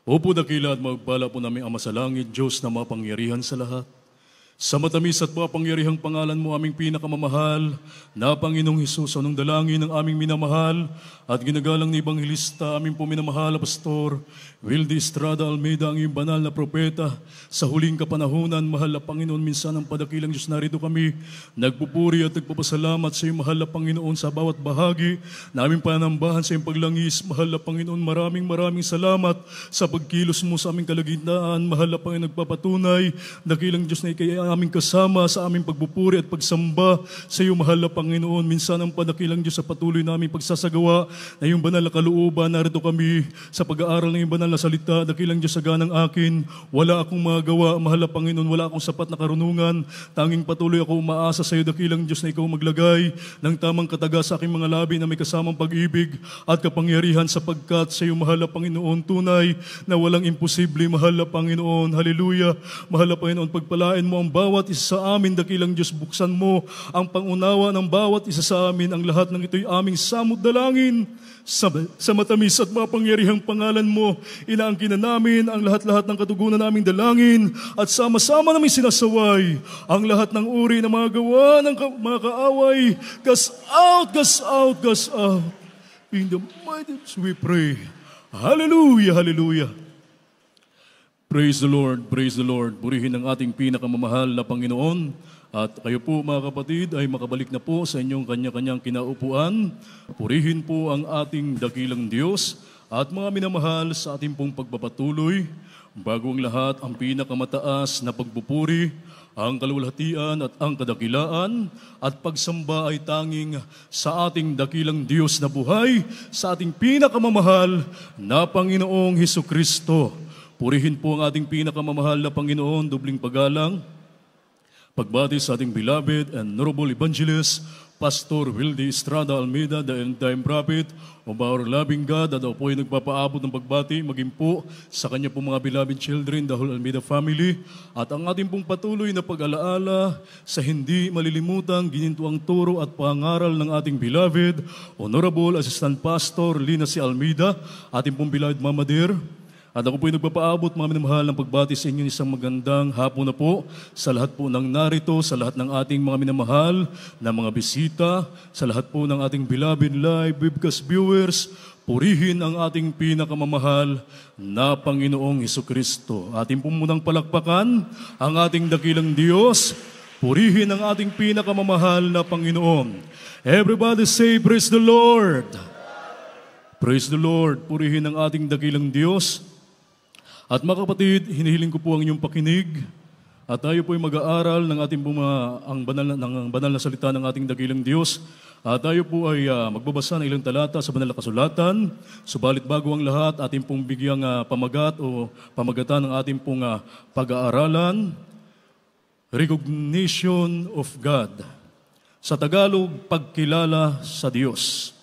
Opo dakila at magpala po namin Ama sa langit, Diyos na mapangyarihan sa lahat. Sa matamis at mapangyarihang pangalan mo, aming pinakamamahal na Panginoong Hesus, anong dalangin ng aming minamahal at ginagalang ni Ebanghilista, aming po minamahal na Pastor Wildy Estrada Almeida, ang iyong banal na propeta. Sa huling kapanahunan, mahal na Panginoon, minsan ang padakilang Diyos, narito kami, nagpupuri at nagpapasalamat sa iyong mahal na Panginoon sa bawat bahagi na aming panambahan sa iyong paglangis. Mahal na Panginoon, maraming salamat sa pagkilos mo sa aming kalagitnaan. Mahal na Panginoon, nagpapatunay, dakilang Diyos na ikay aming kasama sa aming pagpupuri at pagsamba sa iyo, mahal na Panginoon. Minsan ang padakilang Diyos sa patuloy na aming pagsasagawa na iyong banal na kalooban, narito kami sa pag-aaral ng iyong banal na salita. Dakilang Diyos, sa ganang akin, wala akong magawa, mahal na Panginoon, wala akong sapat na karunungan. Tanging patuloy ako umaasa sa iyo, dakilang Diyos, na ikaw maglagay ng tamang kataga sa aking mga labi na may kasamang pag-ibig at kapangyarihan, sapagkat sa iyo, mahal na Panginoon, tunay na walang imposible, mahal na Panginoon. Hallelujah. Mahal na Panginoon, pagpalain mo ang bawat isa sa amin, dakilang Diyos, buksan mo ang pangunawa ng bawat isa sa amin. Ang lahat ng ito'y aming samot dalangin sa matamis at mapangyarihang pangalan mo. Inaangkin na namin ang lahat-lahat ng katugunan naming dalangin at sama-sama namin sinasaway ang lahat ng uri ng mga gawa ng mga kaaway. Cast out, cast out, cast out. In the mighty name we pray. Hallelujah, hallelujah. Praise the Lord, praise the Lord. Purihin ang ating pinakamamahal na Panginoon. At kayo po mga kapatid ay makabalik na po sa inyong kanya-kanyang kinaupuan. Purihin po ang ating dakilang Diyos at mga minamahal sa ating pong pagpapatuloy. Bago ang lahat, ang pinakamataas na pagpupuri, ang kalulhatian at ang kadakilaan at pagsamba ay tanging sa ating dakilang Diyos na buhay, sa ating pinakamamahal na Panginoong Hesukristo. Purihin po ang ating pinakamamahal na Panginoon, dubling paggalang, pagbati sa ating beloved and honorable evangelist, Pastor Wildy Estrada Almeida, the end-time prophet of our loving God, at po ay nagpapaabot ng pagbati, maging po sa kanya pong mga beloved children, the whole Almeida family, at ang ating pong patuloy na pag-alaala sa hindi malilimutang ginintuang turo at pangaral ng ating beloved, honorable Assistant Pastor Lina C. Almeida, ating pong beloved Mama Dear. At ako po ay nagpapaabot, mga minamahal, ng pagbati sa inyo, isang magandang hapon na po sa lahat po ng narito, sa lahat ng ating mga minamahal na mga bisita, sa lahat po ng ating beloved live webcast viewers. Purihin ang ating pinakamamahal na Panginoong Hesukristo. Ating po munang palakpakan ang ating dakilang Diyos. Purihin ang ating pinakamamahal na Panginoon. Everybody say, praise the Lord. Praise the Lord. Purihin ang ating dakilang Diyos. At mga kapatid, hinihiling ko po ang inyong pakinig at tayo po ay mag-aaral ng ating ang banal na salita ng ating dakilang Diyos. At tayo po ay magbabasa ng ilang talata sa banal na kasulatan. Subalit bago ang lahat, ating pong bigyang pamagat o pamagatan ng ating pong pag-aaralan, Recognition of God. Sa Tagalog, pagkilala sa Diyos.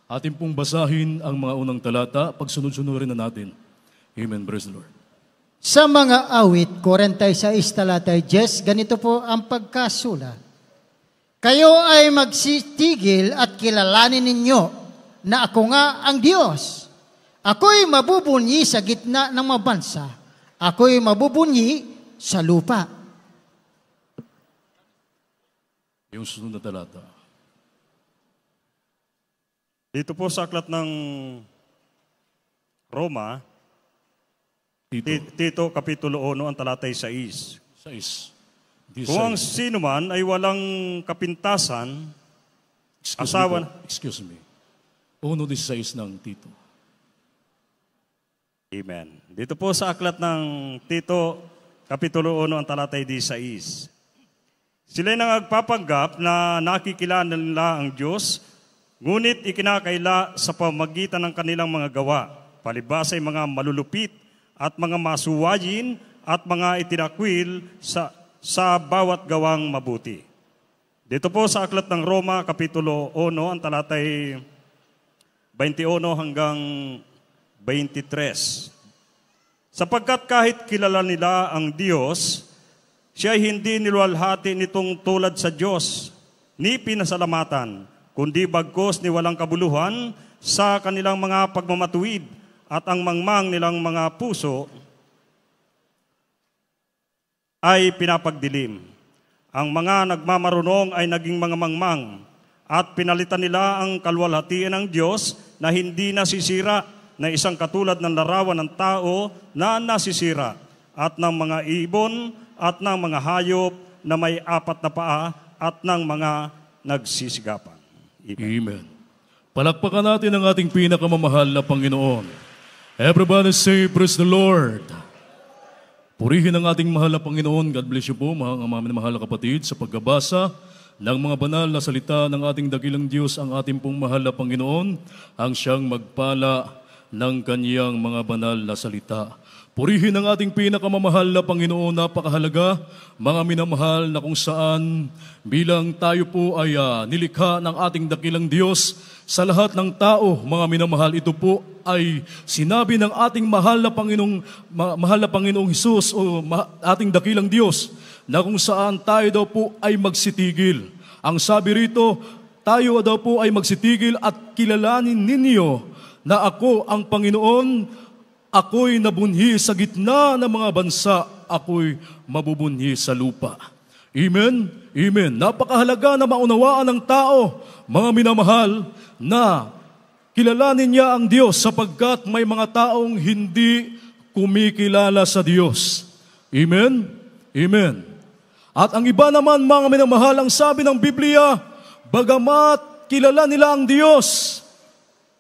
Ating pong basahin ang mga unang talata, pagsunod-sunurin na natin. Amen. Praise the Lord. Sa mga awit, 46 talata 10, ganito po ang pagkasulat. Kayo ay magsitigil at kilalanin ninyo na ako nga ang Diyos. Ako'y mabubunyi sa gitna ng mga bansa. Ako'y mabubunyi sa lupa. Yung sunod na talata. Dito po sa aklat ng Roma, Tito Kapitulo 1, ang talatay 6. Kung ang sino man ay walang kapintasan, Excuse me. 1:16 ng Tito. Amen. Dito po sa aklat ng Tito Kapitulo 1, ang talatay 16. Sila'y nagpapanggap na nakikilala nila ang Diyos, ngunit ikinakaila sa pamagitan ng kanilang mga gawa, palibhas ay mga malulupit at mga masuwayin at mga itinakwil sa bawat gawang mabuti. Dito po sa aklat ng Roma, Kapitulo 1, ang talatay 21 hanggang 23. Sapagkat kahit kilala nila ang Diyos, siya hindi niluwalhati nitong tulad sa Diyos, ni pinasalamatan, kundi bagkos ni walang kabuluhan sa kanilang mga pagmamatuwid at ang mangmang nilang mga puso ay pinapagdilim. Ang mga nagmamarunong ay naging mga mangmang at pinalitan nila ang kaluwalhatian ng Diyos na hindi nasisira, na isang katulad ng larawan ng tao na nasisira, at ng mga ibon at ng mga hayop na may 4 na paa at ng mga nagsisigapan. Amen. Palakpakan natin ang ating pinakamamahal na Panginoon. Everybody say, praise the Lord. Purihin ang ating mahal na Panginoon. God bless you po, mga mahal na kapatid, sa pagbabasa ng mga banal na salita ng ating dakilang Diyos, ang ating pong mahal na Panginoon, ang siyang magpala ng kanyang mga banal na salita. Purihin ang ating pinakamamahal na Panginoon. Napakahalaga, mga minamahal, na kung saan bilang tayo po ay nilikha ng ating dakilang Diyos, sa lahat ng tao, mga minamahal, ito po ay sinabi ng ating mahal na Panginoong Hesus, o ating dakilang Diyos, na kung saan tayo daw po ay magsitigil. Ang sabi rito, tayo daw po ay magsitigil at kilalanin ninyo na ako ang Panginoon, ako'y nabunhi sa gitna ng mga bansa, ako'y mabubunhi sa lupa. Amen? Amen. Napakahalaga na maunawaan ng tao, mga minamahal, na kilalanin niya ang Diyos sapagkat may mga taong hindi kumikilala sa Diyos. Amen? Amen. At ang iba naman, mga minamahal, ang sabi ng Biblia, bagamat kilala nila ang Diyos,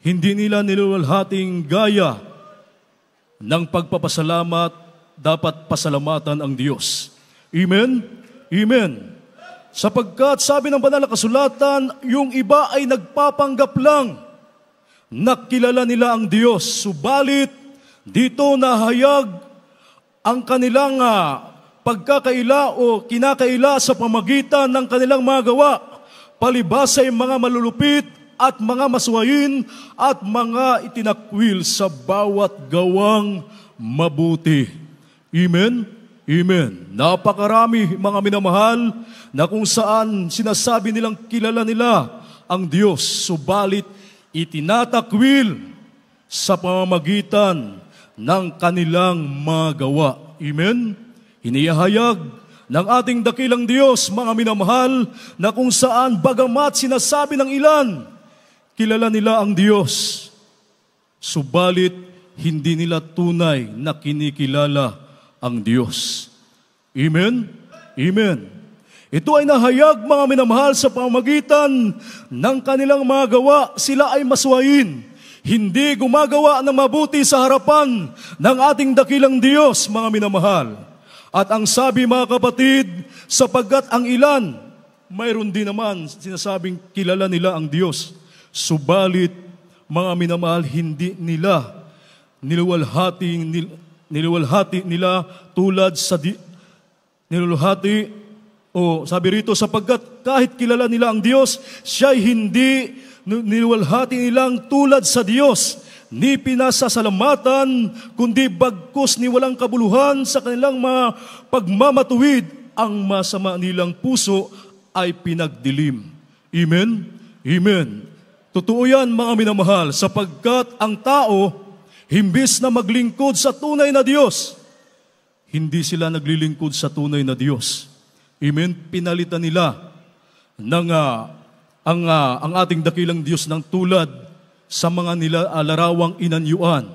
hindi nila niluwalhating gaya ng pagpapasalamat, dapat pasalamatan ang Diyos. Amen? Amen. Sapagkat sabi ng banal na kasulatan, yung iba ay nagpapanggap lang na kilala nila ang Diyos. Subalit, dito nahayag ang kanilang pagkakaila o kinakaila sa pamagitan ng kanilang mga gawa, palibas ay mga malulupit at mga masuwayin at mga itinakwil sa bawat gawang mabuti. Amen? Amen. Napakarami, mga minamahal, na kung saan sinasabi nilang kilala nila ang Diyos, subalit itinatakwil sa pamamagitan ng kanilang mga gawa. Amen? Hinihayag ng ating dakilang Diyos, mga minamahal, na kung saan bagamat sinasabi ng ilan, kilala nila ang Diyos, subalit hindi nila tunay na kinikilala ang Diyos. Amen? Amen. Ito ay nahayag, mga minamahal, sa pamamagitan ng kanilang mga gawa. Sila ay maswain, hindi gumagawa ng mabuti sa harapan ng ating dakilang Diyos, mga minamahal. At ang sabi, mga kapatid, sapagkat ang ilan, mayroon din naman sinasabing kilala nila ang Diyos, subalit, mga minamahal, hindi nila niluwalhati nila tulad sa sabi rito, sapagkat kahit kilala nila ang Diyos, siya'y hindi niluwalhati nilang tulad sa Diyos, ni pinasasalamatan, kundi bagkus ni walang kabuluhan sa kanilang mga pagmamatuwid, ang masama nilang puso ay pinagdilim. Amen? Amen. Totoo yan, mga minamahal, sapagkat ang tao, himbis na maglingkod sa tunay na Diyos, hindi sila naglilingkod sa tunay na Diyos. Amen? Pinalitan nila ang ating dakilang Diyos ng tulad sa mga larawang inanyuan.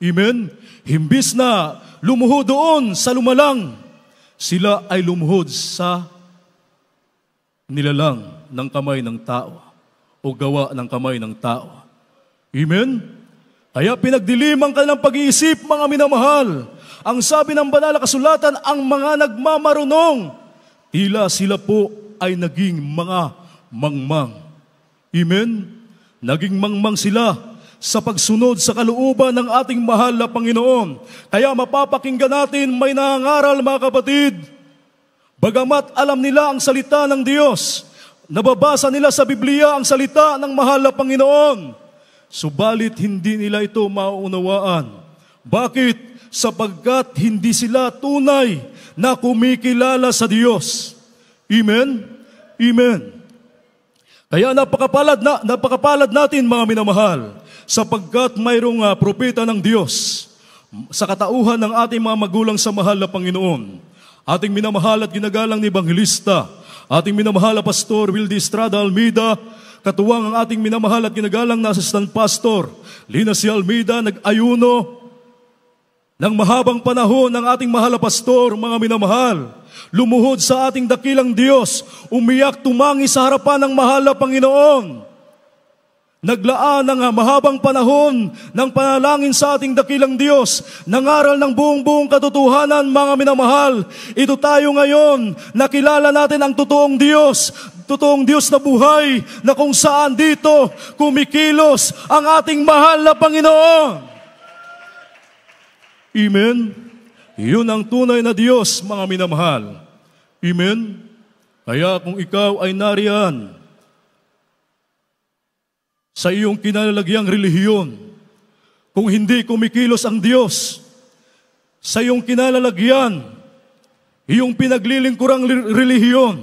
Amen? Himbis na lumuhod doon sa lumalang, sila ay lumuhod sa nilalang ng kamay ng tao o gawa ng kamay ng tao. Amen? Kaya pinagdilim ang kanilang pag-iisip, mga minamahal. Ang sabi ng banal na kasulatan, ang mga nagmamarunong, tila sila po ay naging mga mangmang. Amen? Naging mangmang sila sa pagsunod sa kalooban ng ating mahal na Panginoon. Kaya mapapakinggan natin, may nangangaral, mga kapatid, bagamat alam nila ang salita ng Diyos, nababasa nila sa Biblia ang salita ng mahal na Panginoon, subalit hindi nila ito mauunawaan. Bakit? Sapagkat hindi sila tunay na kumikilala sa Diyos. Amen? Amen. Kaya napakapalad natin, mga minamahal, sapagkat mayroong propeta ng Diyos sa katauhan ng ating mga magulang sa mahal na Panginoon. Ating minamahal at ginagalang ni Evangelista, ating minamahal na Pastor Wildy Estrada Almeida, katuwang ang ating minamahal at ginagalang na Assistant Pastor Lina C. Almeida, nag-ayuno ng mahabang panahon ng ating mahal na pastor, mga minamahal. Lumuhod sa ating dakilang Diyos, umiyak tumangi sa harapan ng mahal na Panginoon. Naglaan ng mahabang panahon ng panalangin sa ating dakilang Diyos, nangaral ng buong katotohanan, mga minamahal. Ito tayo ngayon, nakilala natin ang totoong Diyos na buhay, na kung saan dito kumikilos ang ating mahal na Panginoon. Amen? Yun ang tunay na Diyos, mga minamahal. Amen? Kaya kung ikaw ay nariyan sa iyong kinalalagyang relihiyon, kung hindi kumikilos ang Diyos sa iyong kinalalagyan, iyong pinaglilingkurang relihiyon,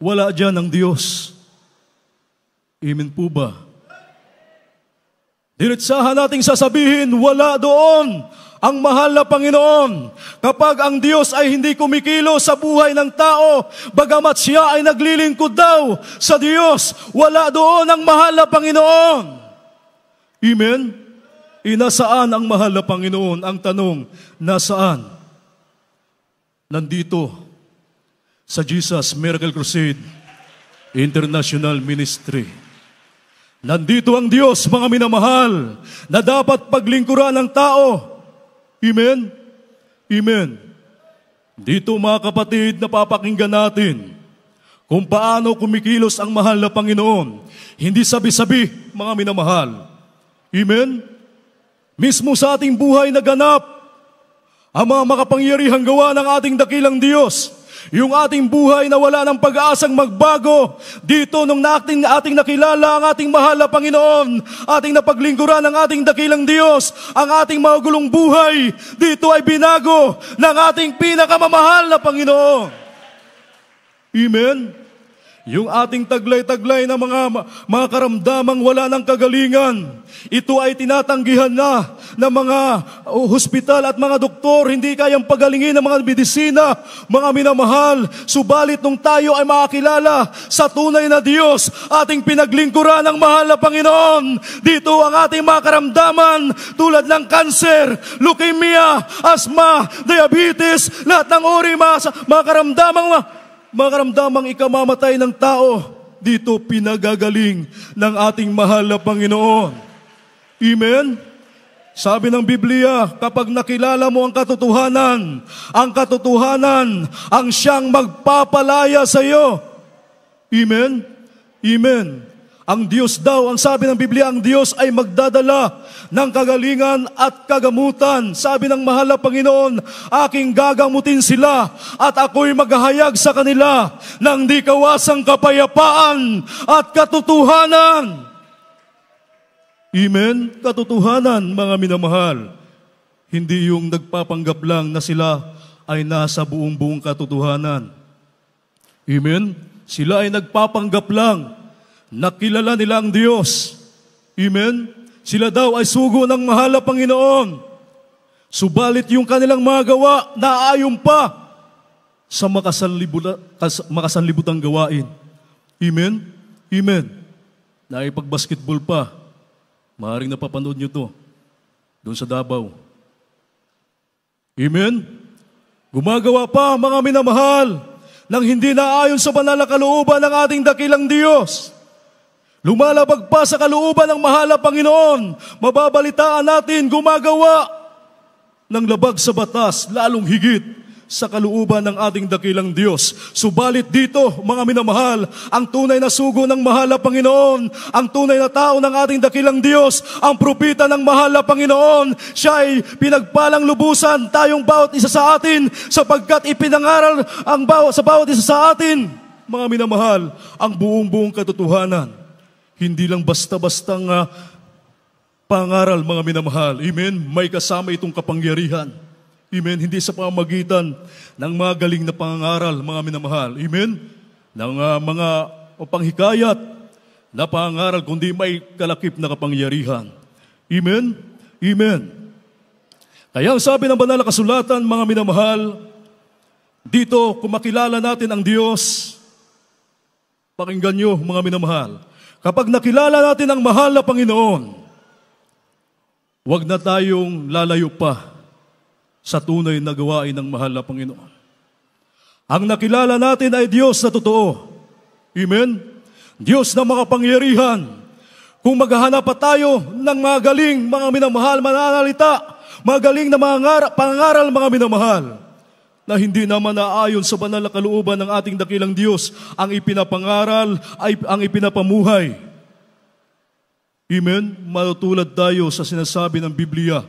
wala dyan ang Diyos. Amen po ba? Diretsahan nating sasabihin, wala doon ang mahal na Panginoon. Kapag ang Diyos ay hindi kumikilos sa buhay ng tao, bagamat siya ay naglilingkod daw sa Diyos, wala doon ang mahal na Panginoon. Amen? Nasaan ang mahal na Panginoon? Ang tanong, nasaan? Nandito sa Jesus Miracle Crusade International Ministry. Nandito ang Diyos, mga minamahal, na dapat paglingkuran ng tao. Amen? Amen. Dito, mga kapatid, napapakinggan natin kung paano kumikilos ang mahal na Panginoon. Hindi sabi-sabi, mga minamahal. Amen? Mismo sa ating buhay naganap ang mga makapangyarihang gawa ng ating dakilang Diyos. Yung ating buhay na wala ng pag-aasang magbago, dito nung ating nakilala ang ating mahal na Panginoon, ating napaglingkuran ang ating dakilang Diyos, ang ating magulong buhay, dito ay binago ng ating pinakamamahal na Panginoon. Amen? Yung ating taglay-taglay na mga karamdamang wala ng kagalingan, ito ay tinatanggihan na ng mga hospital at mga doktor, hindi kayang pagalingin ng mga medisina, mga minamahal. Subalit nung tayo ay makakilala sa tunay na Diyos, ating pinaglingkuran ng mahal na Panginoon, dito ang ating mga karamdaman tulad ng kanser, leukemia, asthma, diabetes, lahat ng uri mga karamdamang ikamamatay ng tao, dito pinagagaling ng ating mahal na Panginoon. Amen? Sabi ng Biblia, kapag nakilala mo ang katotohanan ang siyang magpapalaya sa iyo. Amen? Amen. Ang Diyos daw, ang sabi ng Biblia, ang Diyos ay magdadala ng kagalingan at kagamutan. Sabi ng mahal na Panginoon, aking gagamutin sila at ako'y maghahayag sa kanila ng di kawasang kapayapaan at katotohanan. Amen? Katotohanan, mga minamahal. Hindi yung nagpapanggap lang na sila ay nasa buong katotohanan. Amen? Sila ay nagpapanggap lang. Nakilala nila ang Diyos. Amen? Sila daw ay sugo ng mahal na Panginoon. Subalit yung kanilang mga gawa, naaayon pa sa makasanlibutang gawain. Amen? Amen. Naipag-basketball pa. Maaaring napapanood nyo to doon sa Davao. Amen? Gumagawa pa, mga minamahal, nang hindi naayon sa banal na kalooban ng ating dakilang Diyos. Lumalabag pa sa kalooban ng mahal na Panginoon. Mababalitaan natin, gumagawa ng labag sa batas, lalong higit sa kalooban ng ating dakilang Diyos. Subalit dito, mga minamahal, ang tunay na sugo ng mahal na Panginoon, ang tunay na tao ng ating dakilang Diyos, ang propeta ng mahal na Panginoon, siya ay pinagpalang lubusan tayong bawat isa sa atin, sapagkat ipinangaral sa bawat isa sa atin, mga minamahal, ang buong katotohanan. Hindi lang basta-bastang pangaral, mga minamahal. Amen? May kasama itong kapangyarihan. Amen? Hindi sa pamamagitan ng mga galing na pangaral, mga minamahal. Amen? Ng mga panghikayat na pangaral, kundi may kalakip na kapangyarihan. Amen? Amen. Kaya ang sabi ng banal na kasulatan, mga minamahal, dito kung makilala natin ang Diyos, pakinggan nyo mga minamahal, kapag nakilala natin ang mahal na Panginoon, huwag na tayong lalayo pa sa tunay na gawain ng mahal na Panginoon. Ang nakilala natin ay Diyos na totoo. Amen? Diyos na makapangyarihan. Kung maghahanap pa tayo ng mga galing, mga minamahal, mananalita, magaling na mga pangaral, mga minamahal, na hindi naman naayon sa banal na kalooban ng ating dakilang Diyos, ang ipinapangaral ay ang ipinapamuhay. Amen? Matutulad tayo sa sinasabi ng Biblia.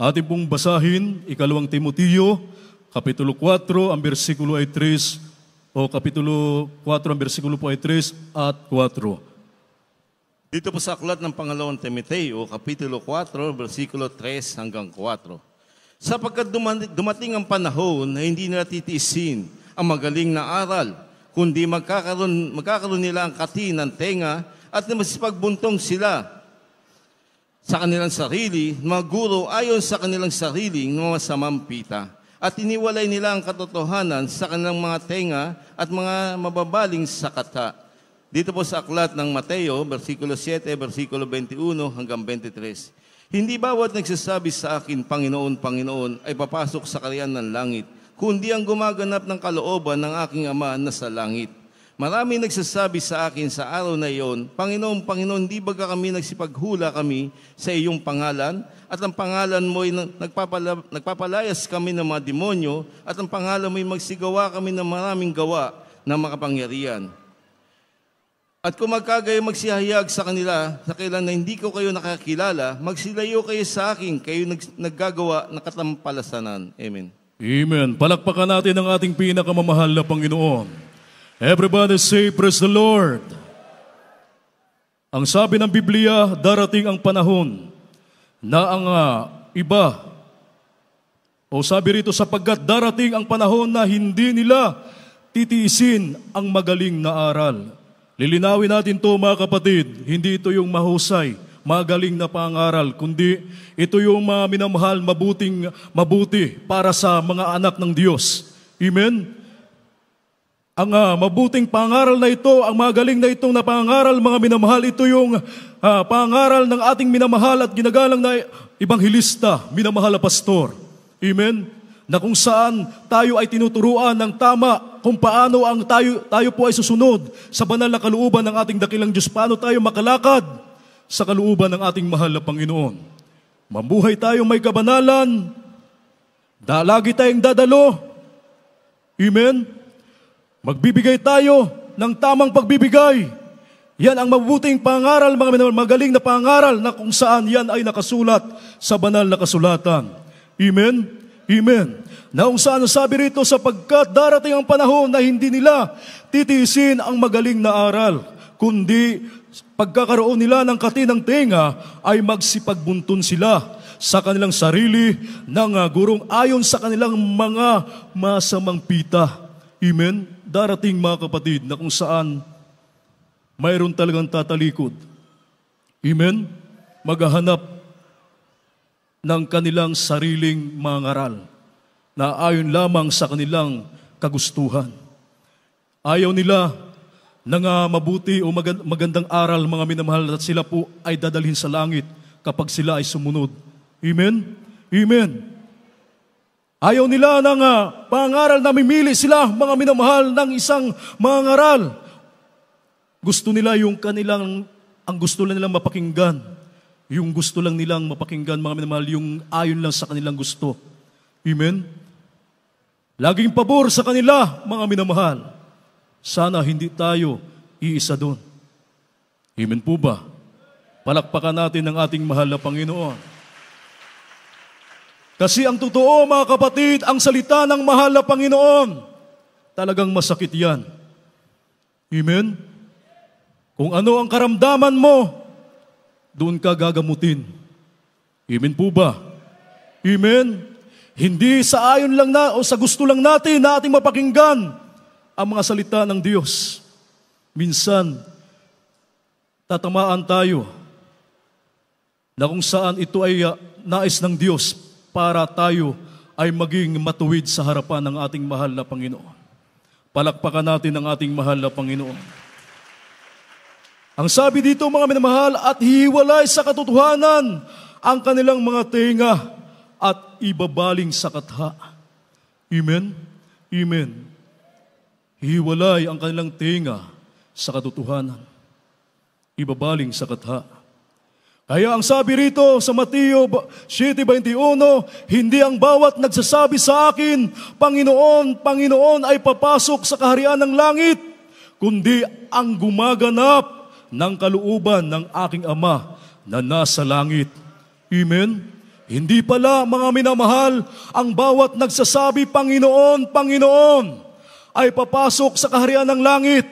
Ating pong basahin, 2 Timoteo, Kapitulo 4, ang versikulo ay 3, o Kapitulo 4, ang versikulo po ay 3 at 4. Dito po sa aklat ng pangalawang Timoteo, Kapitulo 4, versikulo 3 hanggang 4. Sapagkat dumating ang panahon na hindi nila titiisin ang magaling na aral, kundi magkakaroon nila ang kati ng tenga at masipagbuntong sila sa kanilang sarili, mga guro ayon sa kanilang sariling mga masamang pita. At iniwalay nila ang katotohanan sa kanilang mga tenga at mga mababaling sakata. Dito po sa aklat ng Mateo, versikulo 7, versikulo 21 hanggang 23. Hindi bawat nagsasabi sa akin, Panginoon, Panginoon, ay papasok sa kaharian ng langit, kundi ang gumaganap ng kalooban ng aking Ama na sa langit. Marami nagsasabi sa akin sa araw na iyon, Panginoon, Panginoon, di ba kami nagsipaghula kami sa iyong pangalan? At ang pangalan mo ay nagpapalayas kami ng mga demonyo, at ang pangalan mo ay magsigawa kami ng maraming gawa ng makapangyarihan. At kung magkagayo magsihayag sa kanila, sa kailan na hindi ko kayo nakakilala, magsilayo kayo sa akin, kayo naggagawa ng katampalasanan. Amen. Amen. Palakpakan natin ang ating pinakamamahal na Panginoon. Everybody say, praise the Lord. Ang sabi ng Biblia, darating ang panahon na ang iba, o sabi rito, sapagkat darating ang panahon na hindi nila titiisin ang magaling na aral. Lilinawin natin to mga kapatid, hindi ito yung mahusay, magaling na pangaral, kundi ito yung mga minamahal, mabuti para sa mga anak ng Diyos. Amen? Ang mabuting pangaral na ito, ang magaling na itong napangaral, mga minamahal, ito yung pangaral ng ating minamahal at ginagalang na ibanghilista, minamahal na pastor. Amen? Na kung saan tayo ay tinuturuan ng tama kung paano ang tayo po ay susunod sa banal na kalooban ng ating dakilang Diyos, paano tayo makalakad sa kalooban ng ating mahal na Panginoon. Mabuhay tayo may kabanalan, lagi tayong dadalo. Amen? Magbibigay tayo ng tamang pagbibigay. Yan ang mabuting pangaral, mga magaling na pangaral na kung saan yan ay nakasulat sa banal na kasulatan. Amen? Amen. Na kung saan sabi rito, sapagkat darating ang panahon na hindi nila titiisin ang magaling na aral, kundi pagkakaroon nila ng kati ng tenga ay magsipagbunton sila sa kanilang sarili ng gurong ayon sa kanilang mga masamang pita. Amen? Darating mga kapatid na kung saan mayroon talagang tatalikod. Amen? Maghahanap ng kanilang sariling mga ngaral na ayon lamang sa kanilang kagustuhan. Ayaw nila ng mabuti o magandang aral, mga minamahal, at sila po ay dadalhin sa langit kapag sila ay sumunod. Amen? Amen. Ayaw nila ng pangaral na mimili sila, mga minamahal, ng isang mga ngaral. Gusto nila yung ang gusto lang nilang mapakinggan. Yung gusto lang nilang mapakinggan, mga minamahal, yung ayon lang sa kanilang gusto. Amen? Laging pabor sa kanila, mga minamahal. Sana hindi tayo iisa doon. Amen po ba? Palakpakan natin ang ating mahal na Panginoon. Kasi ang totoo, mga kapatid, ang salita ng mahal na Panginoon, talagang masakit yan. Amen? Kung ano ang karamdaman mo, doon ka gagamutin. Amen po ba? Amen? Hindi sa ayon lang o sa gusto lang natin na ating mapakinggan ang mga salita ng Diyos. Minsan, tatamaan tayo na kung saan ito ay nais ng Diyos para tayo ay maging matuwid sa harapan ng ating mahal na Panginoon. Palakpakan natin ang ating mahal na Panginoon. Ang sabi dito, mga minamahal, at hiwalay sa katotohanan ang kanilang mga tenga at ibabaling sa katha. Amen? Amen. Hiwalay ang kanilang tenga sa katotohanan. Ibabaling sa katha. Kaya ang sabi rito sa Mateo 7:21, hindi ang bawat nagsasabi sa akin, Panginoon, Panginoon ay papasok sa kaharian ng langit, kundi ang gumaganap ng kalooban ng aking Ama na nasa langit. Amen? Hindi pala, mga minamahal, ang bawat nagsasabi, Panginoon, Panginoon, ay papasok sa kaharian ng langit.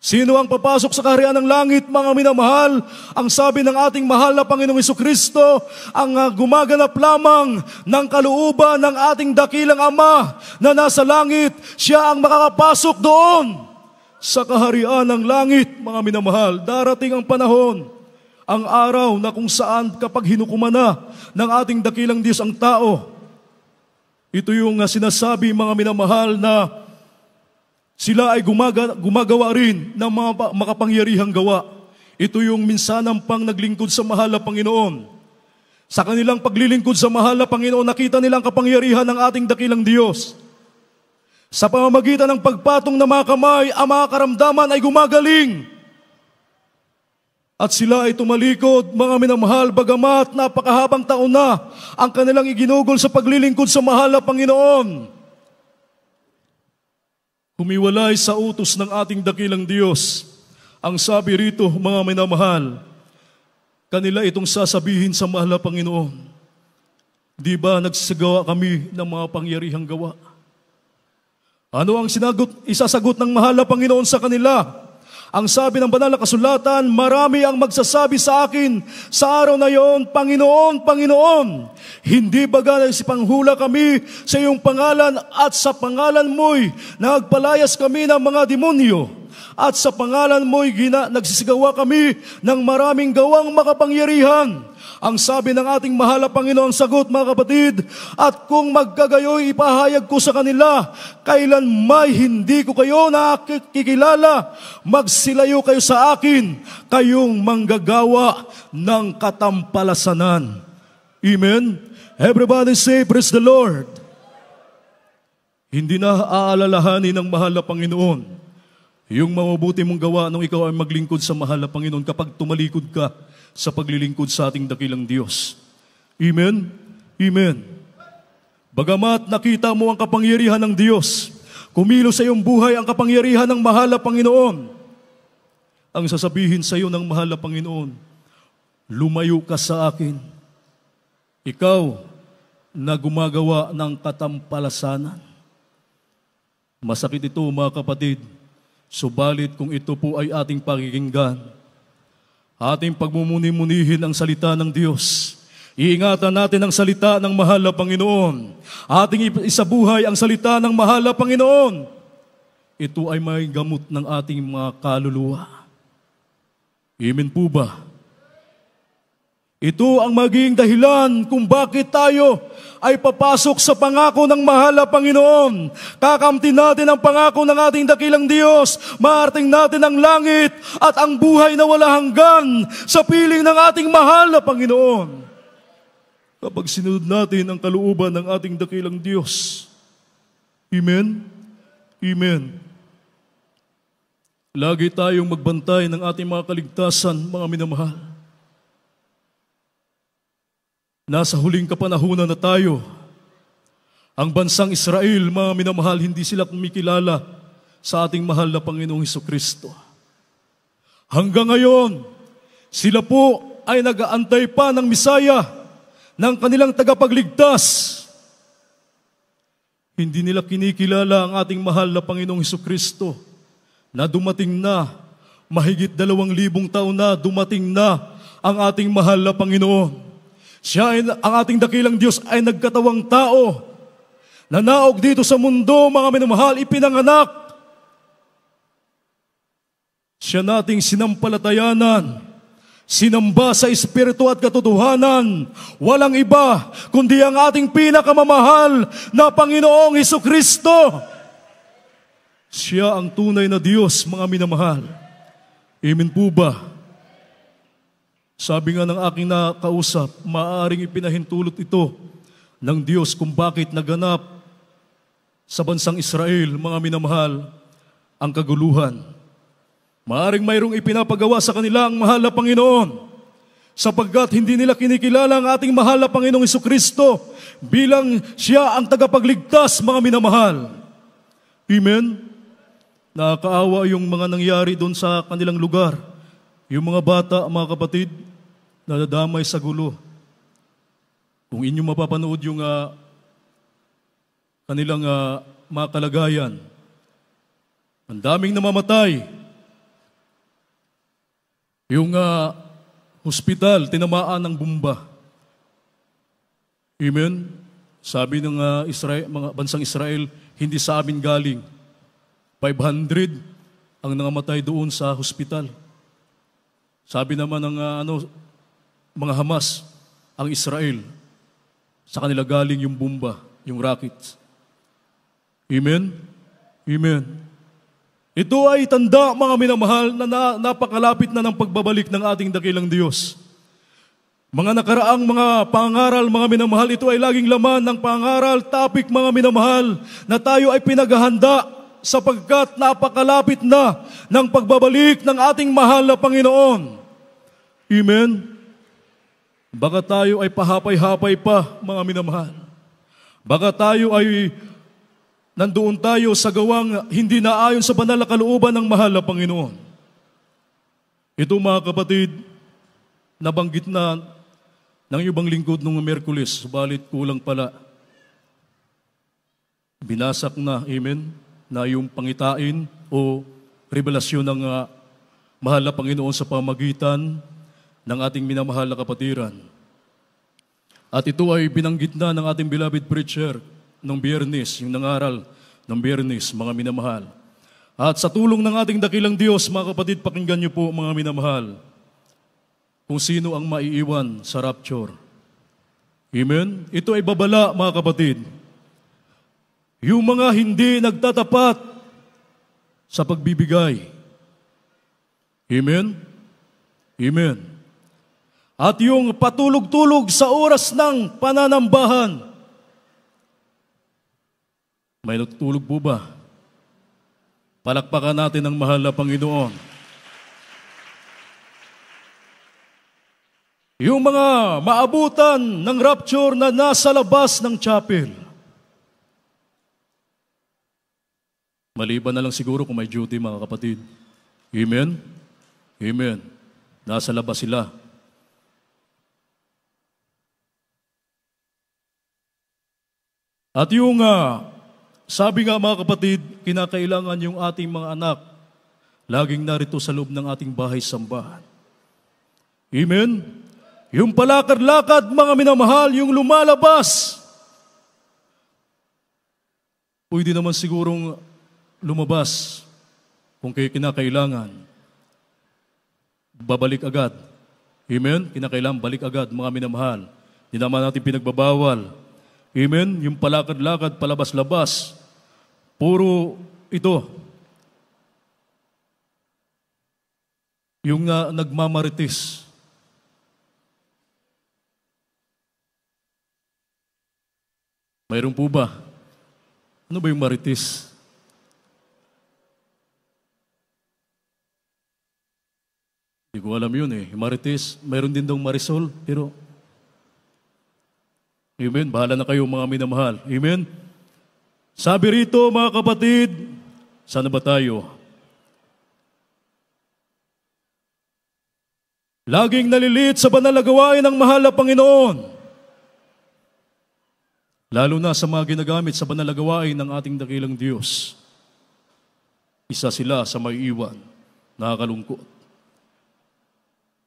Sino ang papasok sa kaharian ng langit, mga minamahal? Ang sabi ng ating mahal na Panginoong Hesukristo, ang gumaganap lamang ng kalooban ng ating dakilang Ama na nasa langit, siya ang makakapasok doon sa kaharian ng langit, mga minamahal. Darating ang panahon, ang araw na kung saan kapag hinukuman na ng ating dakilang Diyos ang tao, ito yung sinasabi, mga minamahal, na sila ay gumagawa rin ng mga makapangyarihang gawa. Ito yung minsanang pang naglingkod sa mahal na Panginoon. Sa kanilang paglilingkod sa mahal na Panginoon, nakita nilang kapangyarihan ng ating dakilang Diyos. Sa pamamagitan ng pagpatong ng mga kamay, ang mga karamdaman ay gumagaling. At sila ay tumalikod, mga minamahal, bagamat napakahabang taon na ang kanilang iginugol sa paglilingkod sa mahal na Panginoon. Humiwalay sa utos ng ating dakilang Diyos. Ang sabi rito, mga minamahal, kanila itong sasabihin sa mahal na Panginoon. Di ba nagsagawa kami ng mga pangyarihang gawa? Ano ang isasagot ng mahal na Panginoon sa kanila? Ang sabi ng banal na kasulatan, marami ang magsasabi sa akin sa araw na iyon, Panginoon, Panginoon, hindi baga nagsipanghula kami sa iyong pangalan at sa pangalan mo'y nagpalayas kami ng mga demonyo at sa pangalan mo'y nagsisigawa kami ng maraming gawang makapangyarihan. Ang sabi ng ating mahal na Panginoon, sagot, mga kapatid, at kung magkagayoy ipahayag ko sa kanila, kailan may hindi ko kayo nakikilala, magsilayo kayo sa akin, kayong manggagawa ng katampalasanan. Amen? Everybody say, praise the Lord. Hindi na aalalahanin ng mahal na Panginoon yung mabuti mong gawa nung ikaw ay maglingkod sa mahal na Panginoon kapag tumalikod ka sa paglilingkod sa ating dakilang Diyos. Amen? Amen. Bagamat nakita mo ang kapangyarihan ng Diyos, kumilos sa iyong buhay ang kapangyarihan ng mahal na Panginoon, ang sasabihin sa iyo ng mahal na Panginoon, lumayo ka sa akin. Ikaw na gumagawa ng katampalasanan. Masakit ito, mga kapatid, subalit kung ito po ay ating pakikinggan, ating pagmumuni-munihin ang salita ng Diyos. Iingatan natin ang salita ng mahal na Panginoon. Ating isabuhay ang salita ng mahal na Panginoon. Ito ay may gamot ng ating mga kaluluwa. Amen po ba? Ito ang maging dahilan kung bakit tayo ay papasok sa pangako ng mahal na Panginoon. Kakamtin natin ang pangako ng ating dakilang Diyos. Maarating natin ang langit at ang buhay na wala hanggan sa piling ng ating mahal na Panginoon. Kapag sinunod natin ang kalooban ng ating dakilang Diyos. Amen? Amen. Lagi tayong magbantay ng ating mga kaligtasan, mga minamahal. Nasa huling kapanahunan na tayo. Ang bansang Israel, mga minamahal, hindi sila kumikilala sa ating mahal na Panginoong Hesukristo. Hanggang ngayon, sila po ay nag-aantay pa ng Misaya, ng kanilang tagapagligtas. Hindi nila kinikilala ang ating mahal na Panginoong Hesukristo na dumating na, mahigit 2,000 taon na dumating na ang ating mahal na Panginoon. Siya ay, ang ating dakilang Diyos ay nagkatawang tao, nanaog dito sa mundo, mga minamahal, ipinanganak. Siya nating sinampalatayanan, sinamba sa espiritu at katotohanan, walang iba kundi ang ating pinakamamahal na Panginoong Hesukristo. Siya ang tunay na Diyos, mga minamahal. Amen po ba? Sabi nga ng aking nakausap, maaaring ipinahintulot ito ng Diyos kung bakit naganap sa bansang Israel, mga minamahal, ang kaguluhan. Maaaring mayroong ipinapagawa sa kanila ang mahal na Panginoon, sapagkat hindi nila kinikilala ang ating mahal na Panginoong Hesukristo bilang siya ang tagapagligtas, mga minamahal. Amen? Nakakaawa yung mga nangyari doon sa kanilang lugar. Yung mga bata, mga kapatid, nadadamay sa gulo. Kung inyong mapapanood yung kanilang mga kalagayan, ang daming namamatay. Yung hospital, tinamaan ng bomba. Amen? Sabi ng mga bansang Israel, hindi sa amin galing. 500 ang nangamatay doon sa hospital. Sabi naman ng mga Hamas, ang Israel, sa kanila galing yung bomba, yung rockets. Amen? Amen. Ito ay tanda, mga minamahal, na napakalapit na ng pagbabalik ng ating dakilang Diyos. Mga nakaraang mga pangaral, mga minamahal, ito ay laging laman ng pangaral, topic, mga minamahal, na tayo ay pinaghahanda sapagkat napakalapit na ng pagbabalik ng ating mahal na Panginoon. Amen? Baka tayo ay pahapay-hapay pa, mga minamahal. Baka tayo ay nandoon tayo sa gawang hindi naayon sa banal na kalooban ng mahal na Panginoon. Ito, mga kapatid, nabanggit na ng ibang lingkod nung Miyerkules, subalit kulang pala. Binasak na, amen, na yung pangitain o revelasyon ng mahal na Panginoon sa pamagitan ng ating minamahal na kapatiran. At ito ay binanggit na ng ating beloved preacher ng Biyernes, yung nangaral ng Biyernes, mga minamahal. At sa tulong ng ating dakilang Diyos, mga kapatid, pakinggan niyo po, mga minamahal, kung sino ang maiiwan sa rapture. Amen? Ito ay babala, mga kapatid. Yung mga hindi nagtatapat sa pagbibigay. Amen? Amen. At yung patulog-tulog sa oras ng pananambahan. May natutulog po ba? Palakpakan natin ang mahal na Panginoon. Yung mga maabutan ng rapture na nasa labas ng chapel. Maliban na lang siguro kung may duty, mga kapatid. Amen? Amen. Nasa labas sila. At yung sabi nga, mga kapatid, kinakailangan yung ating mga anak laging narito sa loob ng ating bahay-sambahan. Amen? Yung palakad-lakad, mga minamahal, yung lumalabas. Pwede naman sigurong lumabas kung kayo kinakailangan. Babalik agad. Amen? Kinakailangan balik agad, mga minamahal. Hindi naman natin pinagbabawal. Amen? Yung palakad-lakad, palabas-labas. Puro ito. Yung nagmamarites. Mayroon po ba? Ano ba yung marites? Hindi ko alam yun eh. Marites, mayroon din daw marisol, pero amen, bahala na kayo, mga minamahal. Amen? Sabi rito, mga kapatid, sana ba tayo? Laging nalilit sa banal na gawain ng mahal na Panginoon. Lalo na sa mga ginagamit sa banal na gawain ng ating dakilang Diyos. Isa sila sa may iwan, nakakalungkot.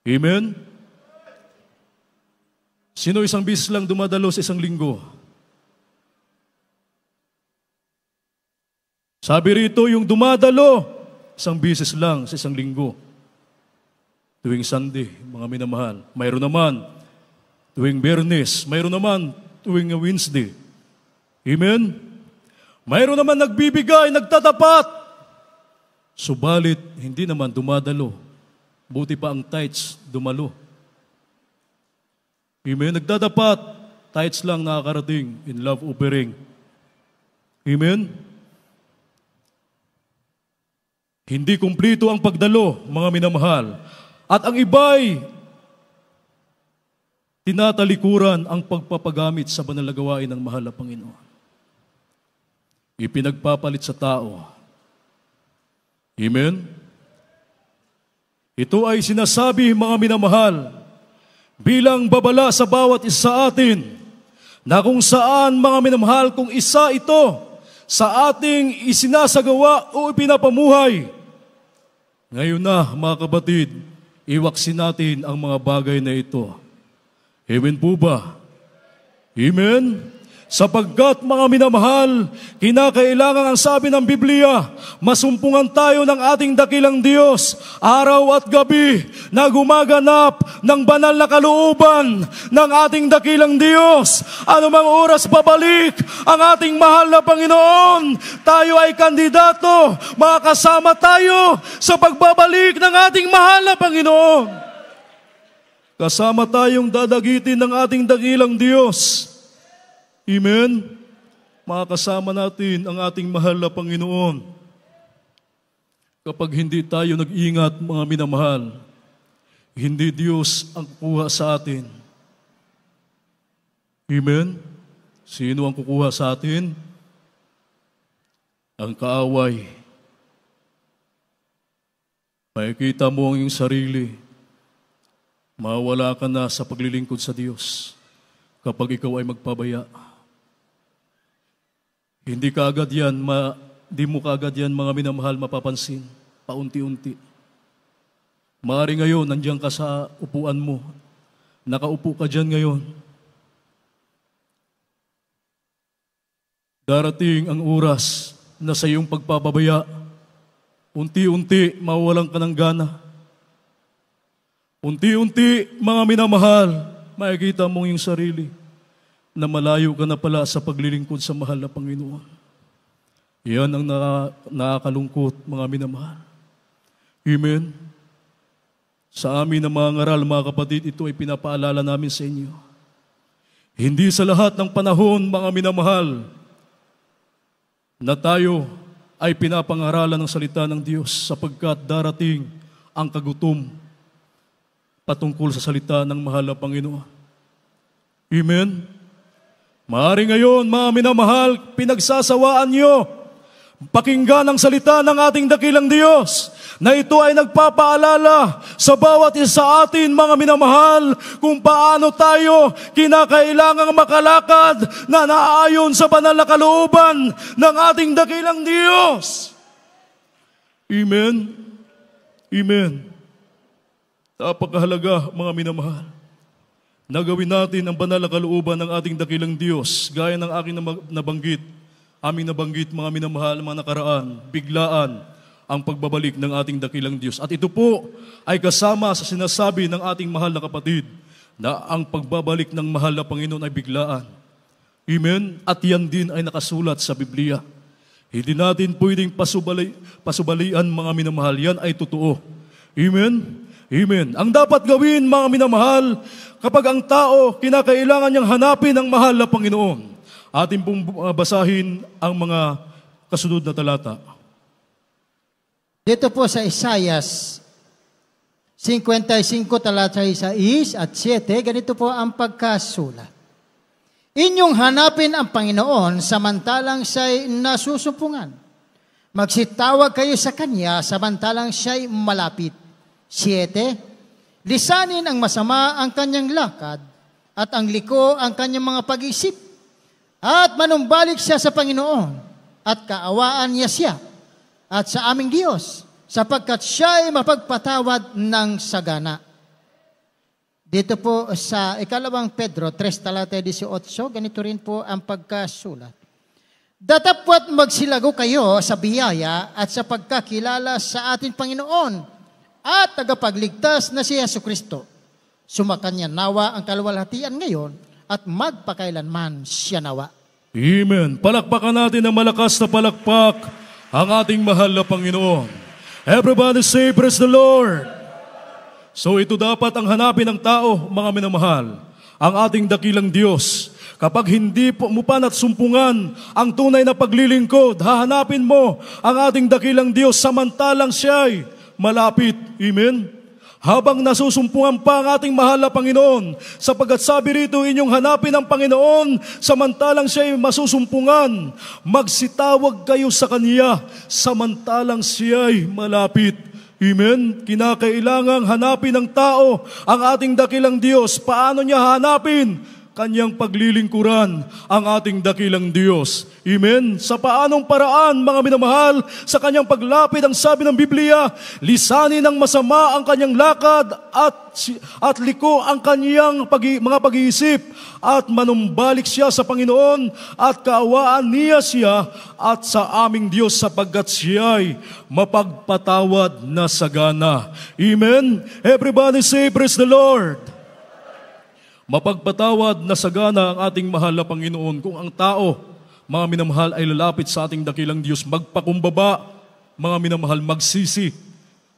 Amen? Sino isang bis lang dumadalo sa isang linggo? Sabi rito, yung dumadalo isang beses lang sa isang linggo. Tuwing Sunday, mga minamahal. Mayroon naman tuwing Biyernes. Mayroon naman tuwing Wednesday. Amen? Mayroon naman nagbibigay, nagtatapat. Subalit, hindi naman dumadalo. Buti pa ang tithes dumalo. Amen? Nagtatapat, tithes lang nakakarating in love offering. Amen? Hindi kumplito ang pagdalo, mga minamahal. At ang iba'y tinatalikuran ang pagpapagamit sa banal na gawain ng mahal na Panginoon. Ipinagpapalit sa tao. Amen? Ito ay sinasabi, mga minamahal, bilang babala sa bawat isa sa atin, na kung saan, mga minamahal, kung isa ito sa ating isinasagawa o ipinapamuhay. Ngayon na, mga kapatid, iwaksin natin ang mga bagay na ito. Amen po ba? Amen? Sapagkat, mga minamahal, kinakailangan ang sabi ng Biblia, masumpungan tayo ng ating dakilang Diyos, araw at gabi, na gumaganap ng banal na kalooban ng ating dakilang Diyos. Anumang oras babalik ang ating mahal na Panginoon, tayo ay kandidato, makakasama tayo sa pagbabalik ng ating mahal na Panginoon. Kasama tayong dadagitin ng ating dakilang Diyos. Amen? Makakasama natin ang ating mahal na Panginoon. Kapag hindi tayo nag-ingat, mga minamahal, hindi Diyos ang kukuha sa atin. Amen? Sino ang kukuha sa atin? Ang kaaway. Makikita mo ang iyong sarili. Mawala ka na sa paglilingkod sa Diyos kapag ikaw ay magpabaya. Hindi mo kaagad yan, mga minamahal, mapapansin, paunti-unti. Maaari ngayon, nandiyan ka sa upuan mo. Nakaupo ka dyan ngayon. Darating ang oras na sa iyong pagpapabaya, unti-unti, mawawalan ka ng gana. Unti-unti, mga minamahal, makikita mo yung sarili na malayo ka na pala sa paglilingkod sa mahal na Panginoon. Yan ang nakakalungkot, mga minamahal. Amen? Sa amin na mga ngaral, mga kapatid, ito ay pinapaalala namin sa inyo. Hindi sa lahat ng panahon, mga minamahal, na tayo ay pinapangaralan ng salita ng Diyos sapagkat darating ang kagutom patungkol sa salita ng mahal na Panginoon. Amen? Maaari ngayon, mga minamahal, pinagsasawaan nyo pakinggan ang salita ng ating dakilang Diyos na ito ay nagpapaalala sa bawat isa sa atin, mga minamahal, kung paano tayo kinakailangang makalakad na naayon sa banal na kalooban ng ating dakilang Diyos. Amen? Amen. Napakahalaga, mga minamahal, na gawin natin ang banal na kalooban ng ating dakilang Diyos, gaya ng aking aming nabanggit, mga minamahal, mga nakaraan, biglaan ang pagbabalik ng ating dakilang Diyos. At ito po ay kasama sa sinasabi ng ating mahal na kapatid na ang pagbabalik ng mahal na Panginoon ay biglaan. Amen? At yan din ay nakasulat sa Biblia. Hindi natin pwedeng pasubalian, mga minamahal, yan ay totoo. Amen? Amen. Ang dapat gawin, mga minamahal, kapag ang tao kinakailangan niyang hanapin ang mahal na Panginoon, atin pong basahin ang mga kasunod na talata. Dito po sa Isaias 55, talata 6 at 7, ganito po ang pagkasulat. Inyong hanapin ang Panginoon samantalang siya'y nasusumpungan. Magsitawag kayo sa Kanya samantalang siya'y malapit. 7, lisanin ang masama ang kanyang lakad at ang liko ang kanyang mga pag-isip at manumbalik siya sa Panginoon at kaawaan niya siya at sa aming Diyos sapagkat siya ay mapagpatawad ng sagana. Dito po sa 2 Pedro 3, talata 18, ganito rin po ang pagkasulat. Datapwat magsilago kayo sa biyaya at sa pagkakilala sa ating Panginoon at tagapagligtas na si Jesucristo. Sumakanya nawa ang kaluwalhatian ngayon at magpakailanman siya nawa. Amen. Palakpakan natin ng malakas na palakpak ang ating mahal na Panginoon. Everybody say, praise the Lord. So ito dapat ang hanapin ng tao, mga minamahal, ang ating dakilang Diyos. Kapag hindi mo pa natsumpungan ang tunay na paglilingkod, hahanapin mo ang ating dakilang Diyos samantalang siya'y malapit. Amen? Habang nasusumpungan pa ang ating mahal na Panginoon, sapagkat sabi rito, inyong hanapin ang Panginoon samantalang siya'y masusumpungan. Magsitawag kayo sa Kanya samantalang siya'y malapit. Amen? Kinakailangang hanapin ng tao ang ating dakilang Diyos. Paano niya hanapin? Kanyang paglilingkuran ang ating dakilang Diyos. Amen? Sa paanong paraan, mga minamahal, sa kanyang paglapit, ang sabi ng Biblia, lisanin ng masama ang kanyang lakad at liko ang kanyang mga pag-iisip at manumbalik siya sa Panginoon at kaawaan niya siya at sa aming Diyos sapagkat siya'y mapagpatawad na sagana. Amen? Everybody say, praise the Lord. Mapagpatawad na sagana ang ating mahal na Panginoon kung ang tao, mga minamahal, ay lalapit sa ating dakilang Diyos, magpakumbaba, mga minamahal, magsisi,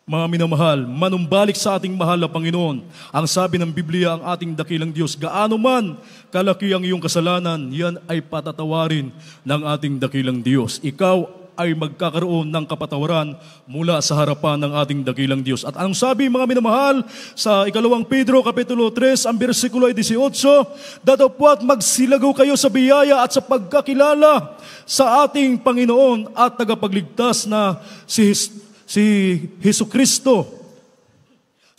mga minamahal, manumbalik sa ating mahal na Panginoon. Ang sabi ng Biblia, ang ating dakilang Diyos, gaano man kalaki ang iyong kasalanan, yan ay patatawarin ng ating dakilang Diyos. Ikaw ay magkakaroon ng kapatawaran mula sa harapan ng ating dakilang Diyos. At anong sabi, mga minamahal, sa 2 Pedro Kapitulo 3, ang versikulo ay 18, datapwat magsilago kayo sa biyaya at sa pagkakilala sa ating Panginoon at tagapagligtas na si Jesucristo.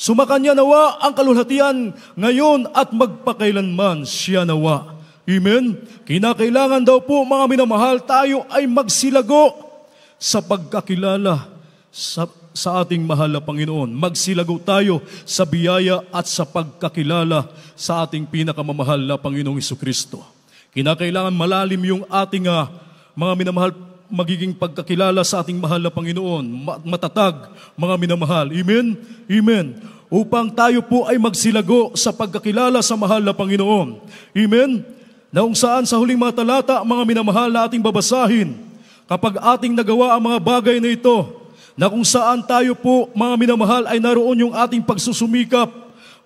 Sumakanya nawa ang kaluwalhatian ngayon at magpakailanman siya nawa. Amen? Kinakailangan daw po, mga minamahal, tayo ay magsilago sa pagkakilala sa ating mahal na Panginoon. Magsilago tayo sa biyaya at sa pagkakilala sa ating pinakamamahal na Panginoong Jesucristo. Kinakailangan malalim yung ating mga minamahal magiging pagkakilala sa ating mahal na Panginoon. Matatag, mga minamahal. Amen? Amen. Upang tayo po ay magsilago sa pagkakilala sa mahal na Panginoon. Amen? Na kung saan sa huling mga talata, mga minamahal na ating babasahin, kapag ating nagawa ang mga bagay na ito, na kung saan tayo po, mga minamahal, ay naroon yung ating pagsusumikap,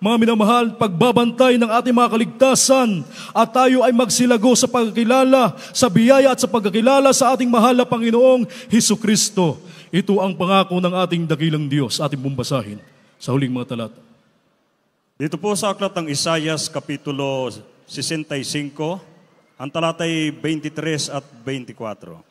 mga minamahal, pagbabantay ng ating mga kaligtasan, at tayo ay magsilago sa pagkakilala, sa biyaya at sa pagkakilala sa ating mahal na Panginoong Jesucristo. Ito ang pangako ng ating dakilang Diyos. Ating bumbasahin sa huling mga talata. Dito po sa aklat ng Isaias, Kapitulo 65, ang talatay 23 at 24.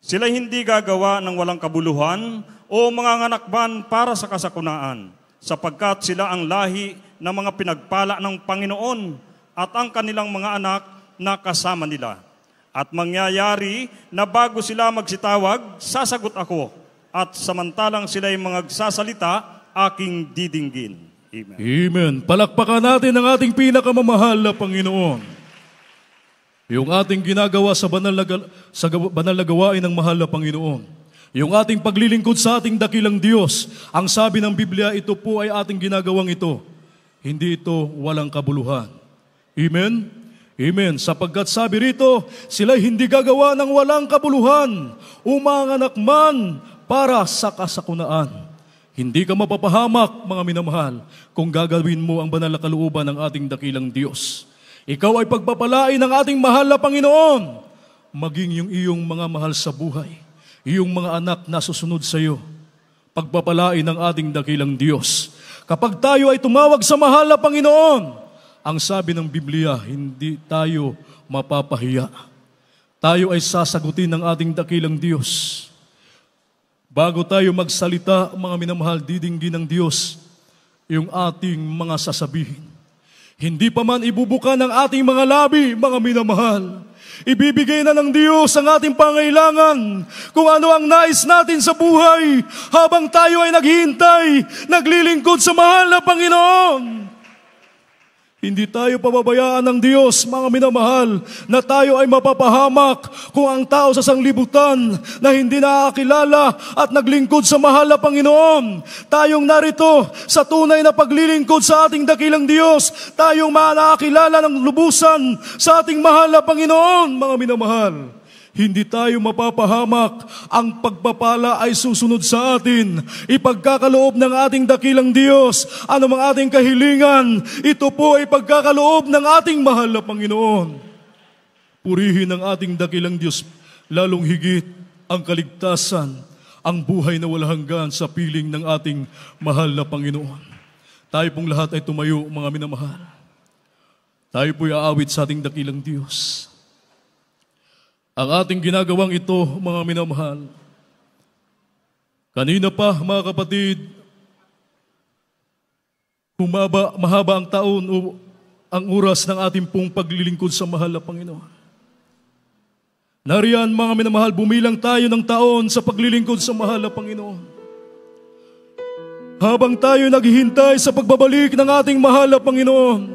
Sila hindi gagawa ng walang kabuluhan o mga nganakban para sa kasakunaan, sapagkat sila ang lahi ng mga pinagpala ng Panginoon at ang kanilang mga anak na kasama nila. At mangyayari na bago sila magsitawag, sasagot ako, at samantalang sila'y magsasalita, aking didinggin. Amen. Amen. Palakpakan natin ang ating pinakamamahal na Panginoon. Yung ating ginagawa sa banal na gawain ng mahal na Panginoon. Yung ating paglilingkod sa ating dakilang Diyos. Ang sabi ng Biblia, ito po ay ating ginagawang ito. Hindi ito walang kabuluhan. Amen? Amen. Sapagkat sabi rito, sila'y hindi gagawa ng walang kabuluhan, umanganak man para sa kasakunaan. Hindi ka mapapahamak, mga minamahal, kung gagawin mo ang banal na kalooban ng ating dakilang Diyos. Ikaw ay pagpapalain ng ating mahal na Panginoon, maging yung iyong mga mahal sa buhay, iyong mga anak na susunod sa iyo. Pagpapalain ng ating dakilang Diyos. Kapag tayo ay tumawag sa mahal na Panginoon, ang sabi ng Biblia, hindi tayo mapapahiya. Tayo ay sasagutin ng ating dakilang Diyos. Bago tayo magsalita, mga minamahal, didinggin ng Diyos yung ating mga sasabihin. Hindi pa man ibubuka ng ating mga labi, mga minamahal. Ibibigay na ng Diyos ang ating pangailangan kung ano ang nais natin sa buhay habang tayo ay naghihintay, naglilingkod sa mahal na Panginoon. Hindi tayo pababayaan ng Diyos, mga minamahal, na tayo ay mapapahamak kung ang tao sa sanglibutan na hindi nakakilala at naglingkod sa mahal na Panginoon. Tayong narito sa tunay na paglilingkod sa ating dakilang Diyos, tayong nakakilala ng lubusan sa ating mahal na Panginoon, mga minamahal. Hindi tayo mapapahamak. Ang pagpapala ay susunod sa atin. Ipagkakaloob ng ating dakilang Diyos. Ano mang ating kahilingan, ito po ay pagkakaloob ng ating mahal na Panginoon. Purihin ang ating dakilang Diyos, lalong higit ang kaligtasan, ang buhay na walang hanggan sa piling ng ating mahal na Panginoon. Tayo pong lahat ay tumayo, mga minamahal. Tayo po'y aawit sa ating dakilang Diyos. Ang ating ginagawang ito, mga minamahal, kanina pa, mga kapatid, mahaba ang taon o ang oras ng ating pong paglilingkod sa mahal na Panginoon. Nariyan, mga minamahal, bumilang tayo ng taon sa paglilingkod sa mahal na Panginoon. Habang tayo naghihintay sa pagbabalik ng ating mahal na Panginoon,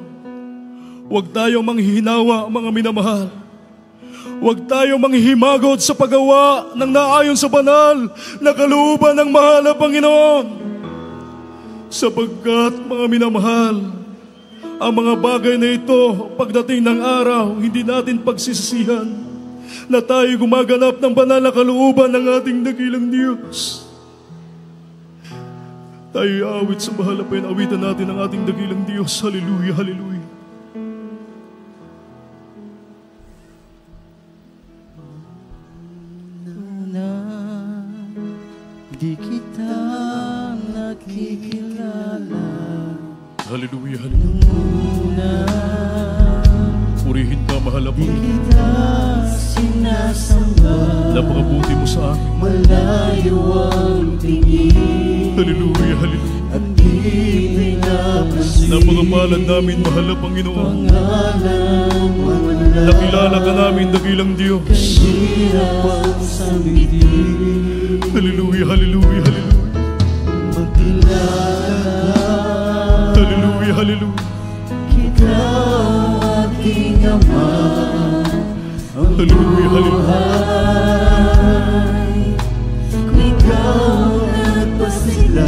huwag tayong manghihinawa, mga minamahal. Huwag tayo manghihimagod sa paggawa ng naayon sa banal na kalooban ng mahal na Panginoon. Sapagkat, mga minamahal, ang mga bagay na ito, pagdating ng araw, hindi natin pagsisisihan na tayo gumaganap ng banal na kalooban ng ating dakilang Diyos. Tayo awit sa mahal na pinawitan natin ang ating dakilang Diyos. Hallelujah, hallelujah. Di kita nakikilala. Hallelujah, hallelujah. Purihin ka, mahal na Panginoon. Di kita sinasamba. Napakabuti mo sa akin. Malayo ang tingin. Hallelujah, hallelujah. At di pinapansin. Napakapalad namin, mahal na Panginoon. Pangalan wala. Nakilala ka namin, dakilang Diyos. Kahirap ang sambitin. Hallelujah, hallelujah, hallelujah. Magkilala. Hallelujah, hallelujah. Kita ating Ama. Hallelujah, hallelujah. Kung ikaw nagpasila,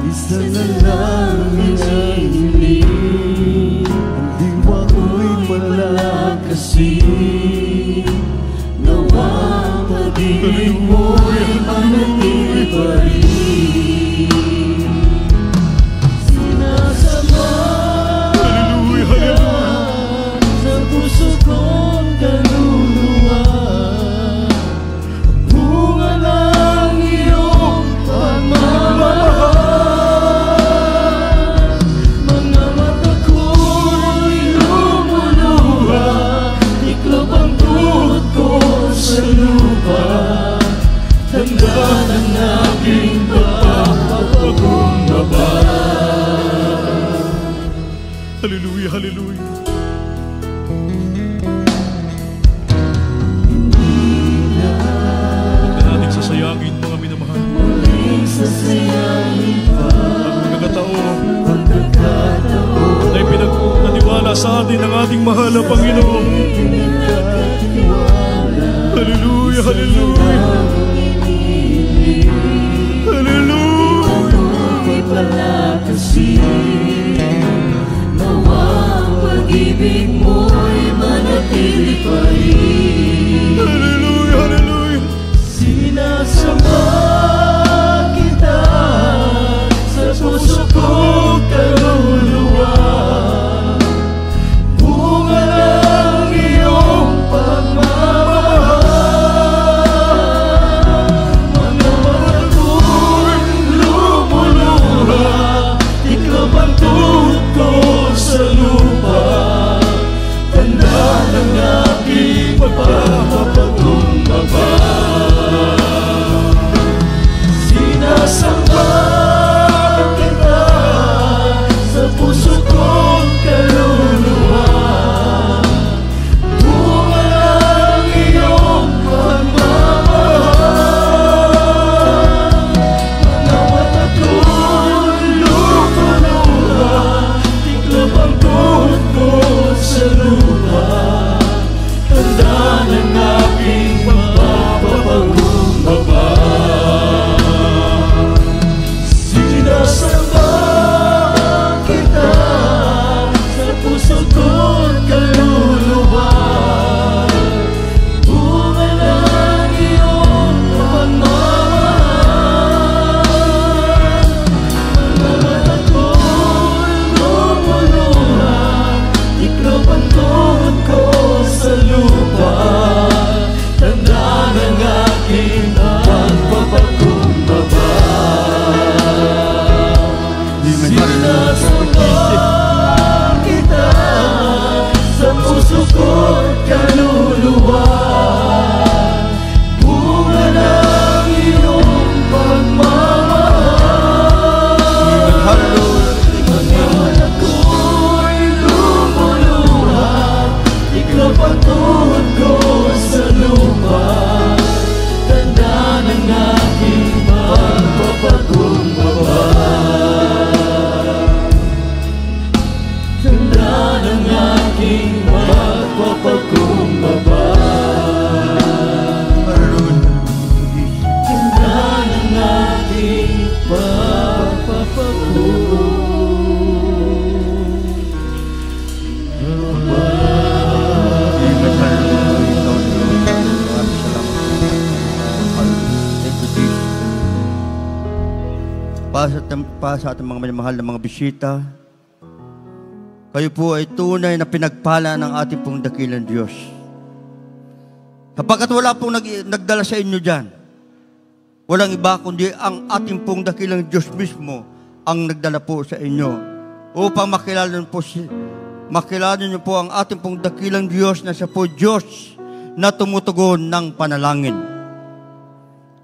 isa na lang hinihiling. Ang diwa ko'y malakasin. Nawang pag-ibig mo'y manatili pa rin. Sinasama Hallelujah, hallelujah. sa puso kong kaluluwa. Bunga ng iyong pagmamahal. Mga mata ko'y lumuluha. Iklop ang tuhod ko sa lupa. Tanda ng aking pagpapakumbaba. Hallelujah, hallelujah. Huwag na natin sasayangin, mga minamahal. Muling sasayangin pa Ang pagkakataon pagkakataon. ay pinagkatiwala sa atin ng ating mahal na Panginoon. Pinagkatiwala. Hallelujah, hallelujah. Hallelujah. Ako'y palakasin. Nawang pag-ibig mo'y manatili pa rin. Hallelujah, hallelujah. Sinasamba kita sa puso kong kaluluwa. Bunga ng iyong pagmamahal. Mga mata ko'y lumuluha. Iklop ang tuhod ko sa lupa. Tanda ng aking pagpapakumbaba. Sinasamba kita sa puso kong kaluluwa. Bunga ng iyong pagmamahal. Mga mata ko'y lumuluha. Tiklop ang tuhod ko sa lupa, tanda ng aking pagpapakumbaba. Tanda ng aking pagpapakumbaba. Pa sa ating mga minamahal na mga bisita, kayo po ay tunay na pinagpala ng ating pong dakilang Diyos. Kapagkat wala pong nagdala sa inyo dyan, walang iba kundi ang ating pong dakilang Diyos mismo ang nagdala po sa inyo upang makilala niyo po ang ating pong dakilang Diyos na siya po Diyos na tumutugon ng panalangin.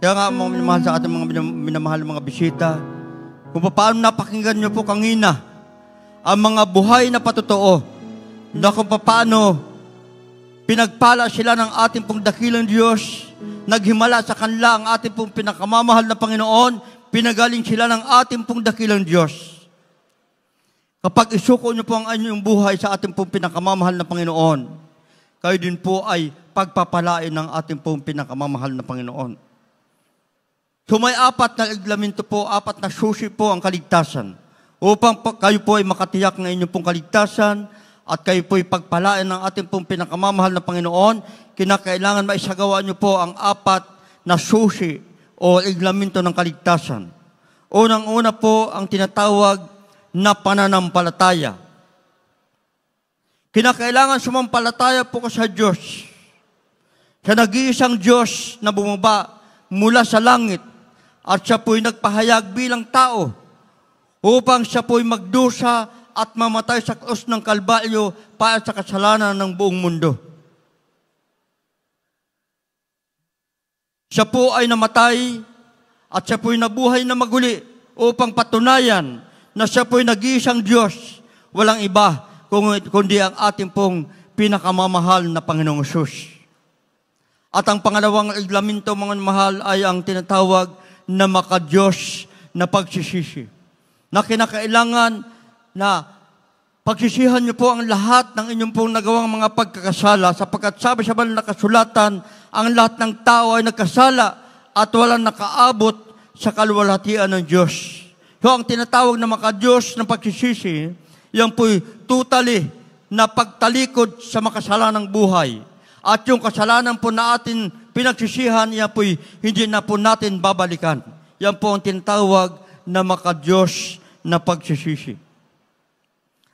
Kaya nga mga minamahal sa ating mga minamahal mga bisita, kung paano napakinggan niyo po kanina ang mga buhay na patotoo na kung paano pinagpala sila ng ating pong dakilang Diyos, naghimala sa kanila ang ating pong pinakamamahal na Panginoon, pinagaling sila ng ating pong dakilang Diyos. Kapag isuko niyo po ang inyong buhay sa ating pong pinakamamahal na Panginoon, kayo din po ay pagpapalain ng ating pong pinakamamahal na Panginoon. So may 4 na reglamento po, 4 na susi po ang kaligtasan. Upang kayo po ay makatiyak ng inyong pong kaligtasan at kayo po ay pagpalain ng ating pong pinakamamahal na Panginoon, kinakailangan maisagawa niyo po ang 4 na susi o reglamento ng kaligtasan. Unang-una po ang tinatawag na pananampalataya. Kinakailangan sumampalataya po ka sa Diyos. Sa nag-iisang Diyos na bumaba mula sa langit at siya po'y nagpahayag bilang tao upang siya po'y magdusa at mamatay sa krus ng Kalbaryo para sa kasalanan ng buong mundo. Siya po ay namatay at siya po'y nabuhay na maguli upang patunayan na siya po'y nag-iisang Diyos, walang iba kundi ang ating pong pinakamamahal na Panginoong Hesus. At ang pangalawang reglamento, mga mahal, ay ang tinatawag na makadiyos na pagsisisi. Na kinakailangan na pagsisihan niyo po ang lahat ng inyong pong nagawang mga pagkakasala sapagkat sabi sa banal na kasulatan, ang lahat ng tao ay nagkasala at walang nakaabot sa kaluwalhatian ng Diyos. So ang tinatawag na makadiyos na pagsisisi, yan po'y totally na pagtalikod sa makasalanang buhay. At yung kasalanan po na atin pinagsisihan, yan po'y hindi na po natin babalikan. Yan po ang tinatawag na makadiyos na pagsisisi.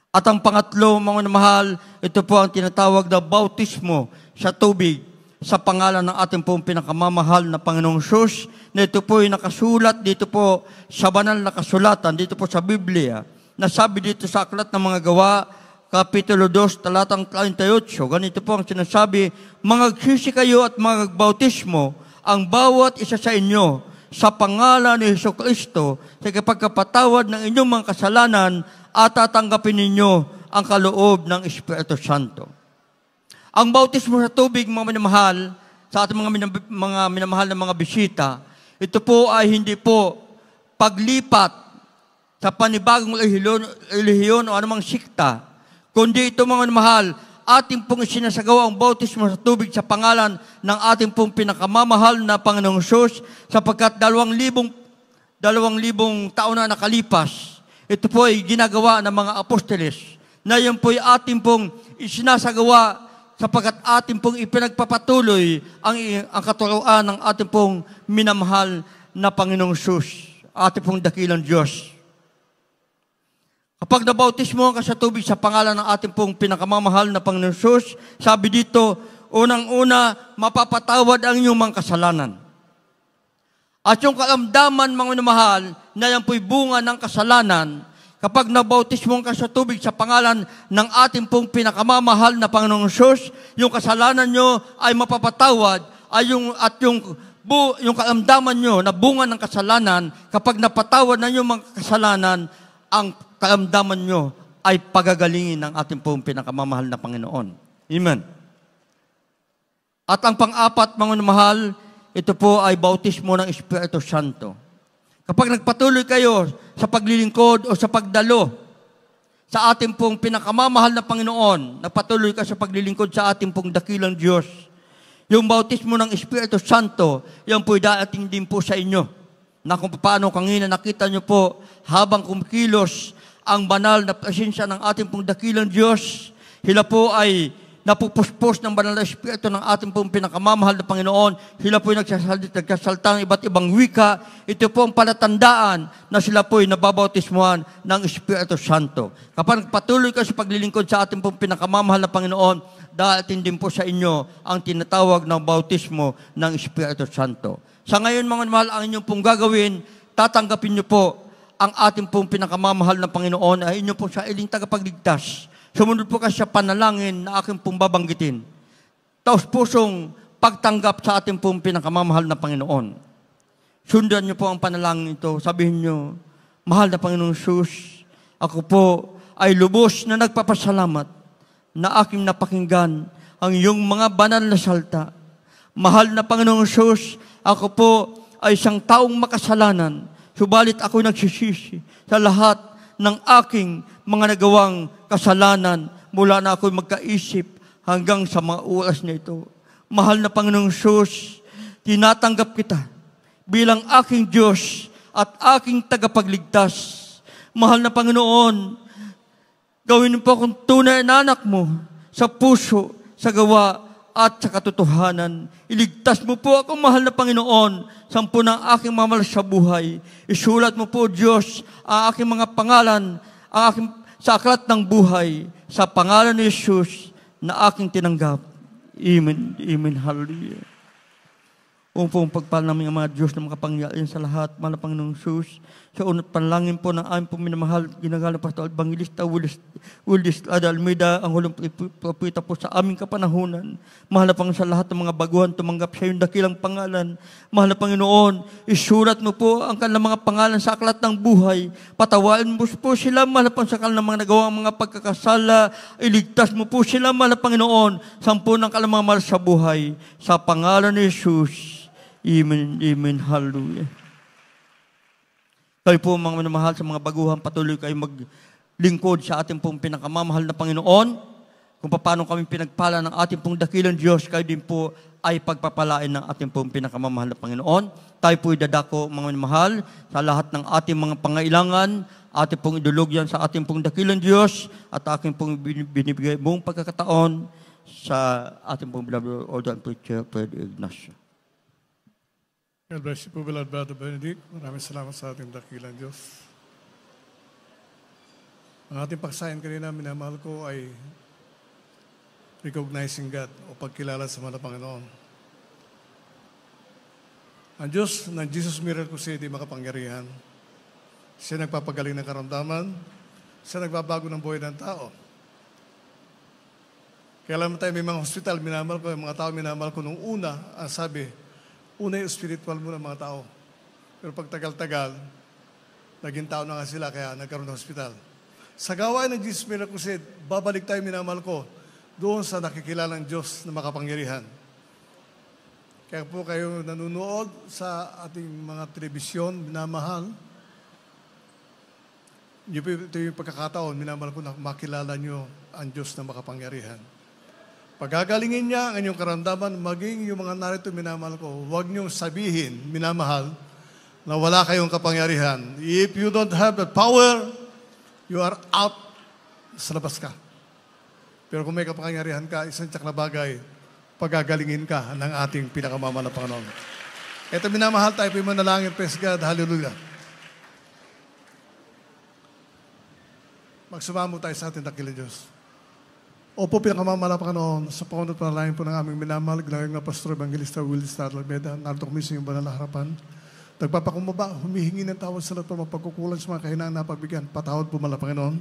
At ang pangatlo, mga mahal, ito po ang tinatawag na bautismo sa tubig sa pangalan ng ating pong pinakamamahal na Panginoong Hesus, na ito po'y nakasulat dito po sa banal na kasulatan, dito po sa Biblia, na sabi dito sa Aklat ng Mga Gawa, Kapitulo 2, talatang 38, ganito po ang sinasabi, "Mangagsisi kayo at magbautismo ang bawat isa sa inyo sa pangalan ni Jesucristo sa pagkapatawad ng inyong mga kasalanan at tatanggapin ninyo ang kaloob ng Espiritu Santo." Ang bautismo sa tubig, mga minamahal, sa ating mga minamahal na mga bisita, ito po ay hindi po paglipat sa panibagong relihiyon o anumang sikta, kundi ito, mga mahal, ating pong isinasagawa ang bautismo sa tubig sa pangalan ng ating pong pinakamamahal na Panginoong Hesus, sapagkat 2,000 taon na nakalipas, ito po ay ginagawa ng mga apostoles, na yun po ay ating pong isinasagawa sapagkat ating pong ipinagpapatuloy ang katuruan ng ating pong minamahal na Panginoong Hesus, ating pong dakilang Diyos. Kapag nabautismo ka sa tubig sa pangalan ng ating pong pinakamamahal na Panginoong Hesus, sabi dito, unang-una, mapapatawad ang inyong mga kasalanan. At yung karamdaman, mga minamahal, na yan po'y bunga ng kasalanan, kapag nabautismo ka sa tubig sa pangalan ng ating pong pinakamamahal na Panginoong Hesus, yung kasalanan nyo ay mapapatawad, at yung karamdaman nyo na bunga ng kasalanan, kapag napatawad na yung mga kasalanan, ang karamdaman nyo ay pagagalingin ng ating pong pinakamamahal na Panginoon. Amen. At ang pang-apat, mga mahal, ito po ay bautismo ng Espiritu Santo. Kapag nagpatuloy kayo sa paglilingkod o sa pagdalo sa ating pong pinakamamahal na Panginoon, nagpatuloy ka sa paglilingkod sa ating pong dakilang Diyos, yung bautismo ng Espiritu Santo, yan po'y daating din po sa inyo. Na kung paano kanina nakita nyo po, habang kumikilos ang banal na presensya ng ating pong dakilang Diyos, sila po ay napupuspos ng banal na Espiritu ng ating pong pinakamamahal na Panginoon. Sila po ay nagsasalta ng iba't ibang wika. Ito po ang palatandaan na sila po ay nababautismuhan ng Espiritu Santo. Kapag patuloy ka sa paglilingkod sa ating pong pinakamamahal na Panginoon, daatin din po sa inyo ang tinatawag ng bautismo ng Espiritu Santo. Sa ngayon, mga mahal, ang inyong pong gagawin, tatanggapin niyo po ang ating pong pinakamamahal na Panginoon ay inyong pong sailing tagapagligtas. Sumunod po kasi sa panalangin na aking pong babanggitin. Taos pusong pagtanggap sa ating pong pinakamamahal na Panginoon. Sundan niyo po ang panalangin ito. Sabihin niyo, mahal na Panginoong Jesus, ako po ay lubos na nagpapasalamat na aking napakinggan ang iyong mga banal na salta. Mahal na Panginoong Jesus, ako po ay isang taong makasalanan, subalit ako nagsisisi sa lahat ng aking mga nagawang kasalanan mula na ako'y magkaisip hanggang sa mga oras na ito. Mahal na Panginoong Jesus, tinatanggap kita bilang aking Diyos at aking tagapagligtas. Mahal na Panginoon, gawin po akong tunay na anak mo sa puso, sa gawa at sa katotohanan. Iligtas mo po ako, mahal na Panginoon, sampu ng aking mamal sa buhay. Isulat mo po, Diyos, ang aking mga pangalan, ang aking sa aklat ng buhay, sa pangalan ni Jesus na aking tinanggap. Amen. Amen. Hallelujah. Pong pagpala namin ang mga Diyos na makapangyarihan sa lahat, mahal na Panginoong Jesus. Sa unat panlangin po ng aming pong minamahal, ginagalang Pastor Evangelista Wildis Ada Almeida, ang huling propeta po sa aming kapanahunan. Mahal na Panginoon, sa lahat ng mga baguhan, tumanggap sa iyong dakilang pangalan. Mahal na Panginoon, isulat mo po ang kanilang mga pangalan sa aklat ng buhay. Patawain mo po sila, mahal na Panginoon, sa kanilang mga nagawang mga pagkakasala. Iligtas mo po sila, mahal na Panginoon, sampu ng kanilang mga mahal sa buhay. Sa pangalan ni Jesus. Amen. Amen. Hallelujah. Kayo po mga minamahal sa mga baguhan, patuloy kayo maglingkod sa ating pong pinakamamahal na Panginoon. Kung paano kami pinagpala ng ating pong dakilang Diyos, kayo din po ay pagpapalain ng ating pong pinakamamahal na Panginoon. Tayo po dadako mga minamahal sa lahat ng ating mga pangailangan, ating pong idulog yan sa ating pong dakilang Diyos at aking pong binibigay buong pagkakataon sa ating pong beloved order and preacher, Fred Ignacio. God bless you po, beloved Brother Benedict. Maraming salamat sa ating dakilang Diyos. Ang ating paksayan kanina, minamahal ko, ay recognizing God o pagkilala sa mga Panginoon. Ang Diyos ng Jesus Miracle City makapangyarihan. Siya nagpapagaling ng karamdaman. Siya nagbabago ng buhay ng tao. Kaya alam tayo, may mga hospital, minamahal ko, yung mga tao minamahal ko nung una, ang sabi, una yung spiritual muna mga tao. Pero pag tagal-tagal, naging tao na nga sila, kaya nagkaroon ng hospital. Sa gawain ng Jesus Miracle City, babalik tayo, minamahal ko, doon sa nakikilalang Diyos na makapangyarihan. Kaya po kayo nanunood sa ating mga telebisyon, minamahal. Ito yung pagkakataon, minamahal ko na makilala nyo ang Diyos na makapangyarihan. Pagagalingin niya ang inyong karamdaman, maging yung mga narito minamahal ko, huwag niyong sabihin, minamahal, na wala kayong kapangyarihan. If you don't have the power, you are out, sa labas ka. Pero kung may kapangyarihan ka, isang tsak na bagay, pagagalingin ka ng ating pinakamamahal na Panginoon. Ito minamahal tayo, po yung manalangin, praise God, hallelujah. Magsumamo tayo sa ating dakilang Diyos. Opo, pinakamamahal na Panginoon, sa pangunot panalangin po ng aming minamahal, ginagawin na Pastor Evangelista Wildis Ada Almeida, narito kami sa iyong banal na harapan. Nagpapakumbaba, humihingi ng tawad sa lahat ng pagkukulang sa mga kahinaan na pagbigyan. Patawad po mala, Panginoon.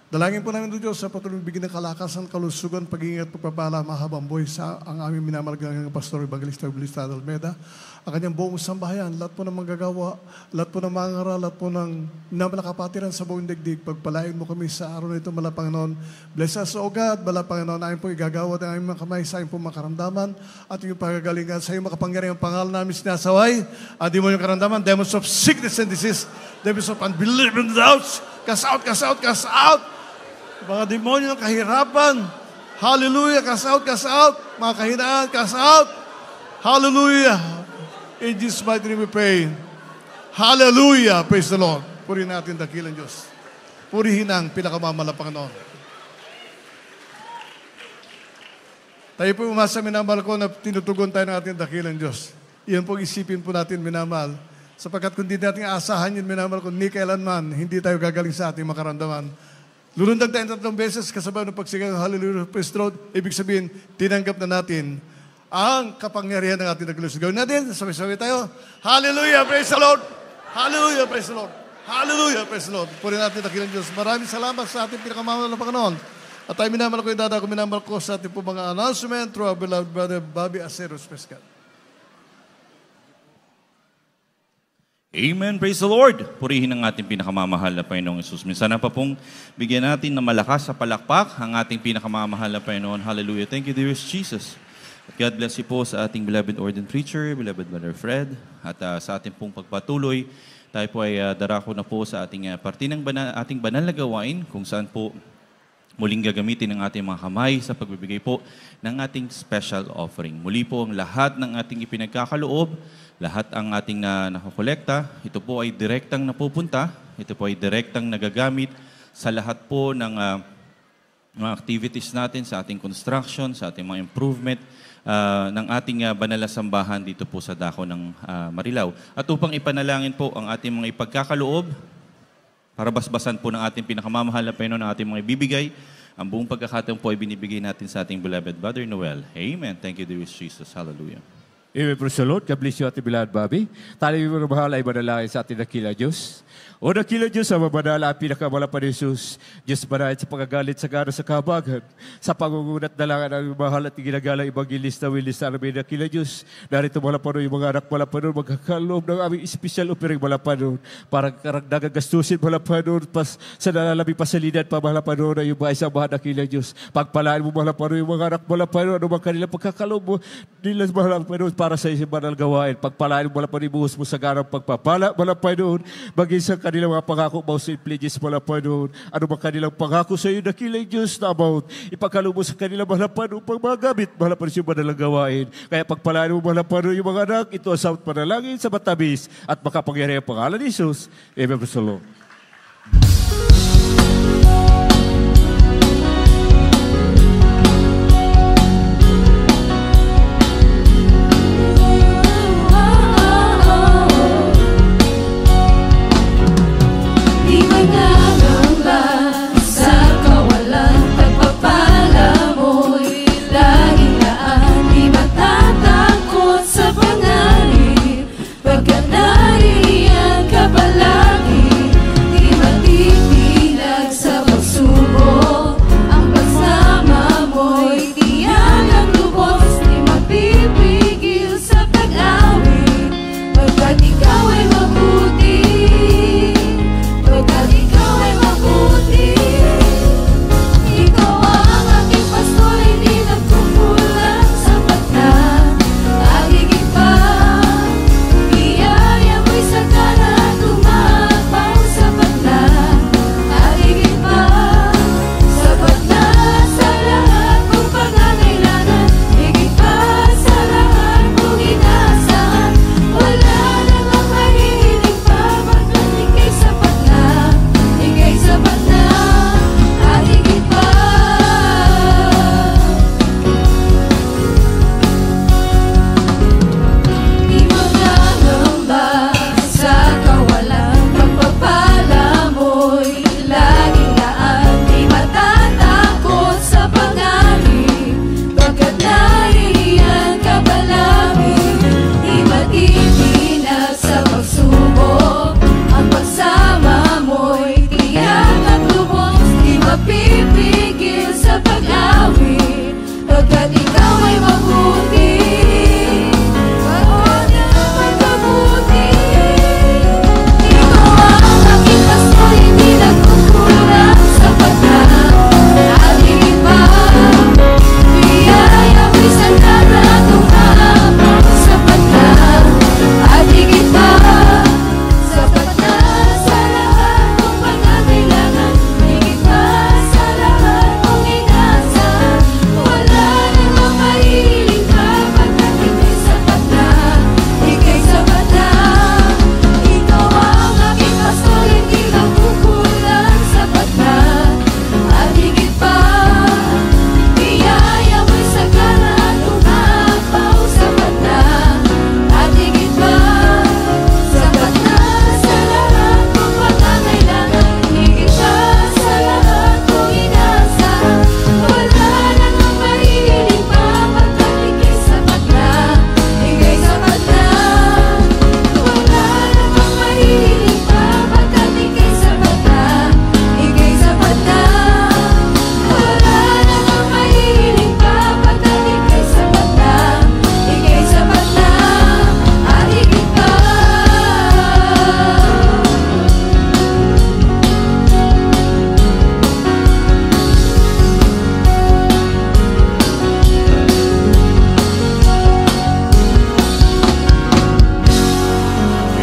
Dalangin po namin, Diyos, sa patuloy bigyan ng kalakasan, kalusugan, pag-iingat, pagpapala, mahabang buhay sa ang aming minamalagang Pastor Evangelista Evangelista Almeida, ang kanyang buong sambahayan, lahat po ng manggagawa, lahat po ng mangaral, lahat po ng namalakapatiran sa buong digdig, pagpalain mo kami sa araw na ito, Mala Panginoon. Bless us, O God, Mala Panginoon, ayon po igagawa ng aming mga kamay sa aming po makaramdaman at yung pagagalingan sa iyong makapangyarihan pangalan namin sinasaway, at di mo yung karamdaman, demons of sickness and disease, demons of unbelief and doubts, cast out, cast out, cast out. Mga demonyo ng kahirapan. Hallelujah. Cast out, cast out. Mga kahinaan, cast out. Hallelujah. In Jesus' mighty name we pray. Hallelujah. Praise the Lord. Purihin natin dakilang Diyos. Purihin ang pinakamamala Panginoon. Tayo po umasa, minamahal ko, na tinutugon tayo ng ating dakilang Diyos. Iyan po isipin po natin, minamahal. Sapagkat kung di natin asahan yun, minamahal ko, ni kailanman, hindi tayo gagaling sa ating makaramdaman. Lulundag tayo 3 beses kasabay ng pagsigaw, hallelujah, praise the Lord. Ibig sabihin, tinanggap na natin ang kapangyarihan ng ating naglusugaw. Gawin natin, sabay-sabay tayo. Hallelujah, praise the Lord. Hallelujah, praise the Lord. Hallelujah, praise the Lord. Puri natin dakilang Diyos. Maraming salamat sa ating pinakamamahal na Panginoon. At tayo minamal ko yung dada ko, minamal ko sa ating po mga announcement through our beloved brother Bobby Aceros Pescat. Amen. Praise the Lord. Purihin ang ating pinakamamahal na Panginoong Yesus. Minsan na pa pong bigyan natin ng malakas sa palakpak ang ating pinakamamahal na Panginoon. Hallelujah. Thank you, dearest Jesus. At God bless you po sa ating beloved ordained preacher, beloved Brother Fred. At sa ating pong pagpatuloy, tayo po ay darako na po sa ating parte ng ating banal na gawain kung saan po muling gagamitin ang ating mga kamay sa pagbibigay po ng ating special offering. Muli po ang lahat ng ating ipinagkakaloob, lahat ang ating nakakolekta, ito po ay direktang napupunta, ito po ay direktang nagagamit sa lahat po ng mga activities natin, sa ating construction, sa ating mga improvement ng ating banal na sambahan dito po sa dako ng Marilao. At upang ipanalangin po ang ating mga ipagkakaloob, para basbasan po ng ating pinakamamahal na Panginoon ng ating mga ibibigay, ang buong pagkakataon po ay binibigay natin sa ating beloved Brother Noel. Amen. Thank you, dearest Jesus. Hallelujah. Amen, praise the Lord. God bless you, ating beloved Bobby. Tayo yung mahal ay manalangin sa ating dakila Diyos. O dakila Diyos, sa mabanala ang pinakamalapan ni Jesus. Diyos manahin sa pagagalit sa gana sa kahabagan, sa pangungunat na lang ang mahal at ginagalang Evangelista Willis na namin dakila Diyos. Narito malapanon yung mga anak malapanon, magkakaloob ng aming special offering malapanon, parang karagdagang gastusin malapanon, sa nalalabing pasalinan pa malapanon na yung mga isang mga dakila Diyos. Pagpalaan mo malapanon yung mga anak malapanon, ano bang kanilang pagkakaloob mo, nila malapanon para sa isang banal gawain. Pagpalaan mo malapanon, ibuhos mo sa ganang pagpapala malapanon, maging sa kanilang mga pangako mo sa pledges malapanon, ano bang kanilang pangako sa iyo dakilang Diyos na about ipagkaloob mo sa kanilang malapanon pag magamit malapanon yung banal gawain. Kaya pagpalaan mo malapanon yung mga anak, ito ang sawat panalangin sa matamis at makapangyarihan ang pangalan ni Jesus. Amen. Praise the Lord. Pagkat nariyan ka palagi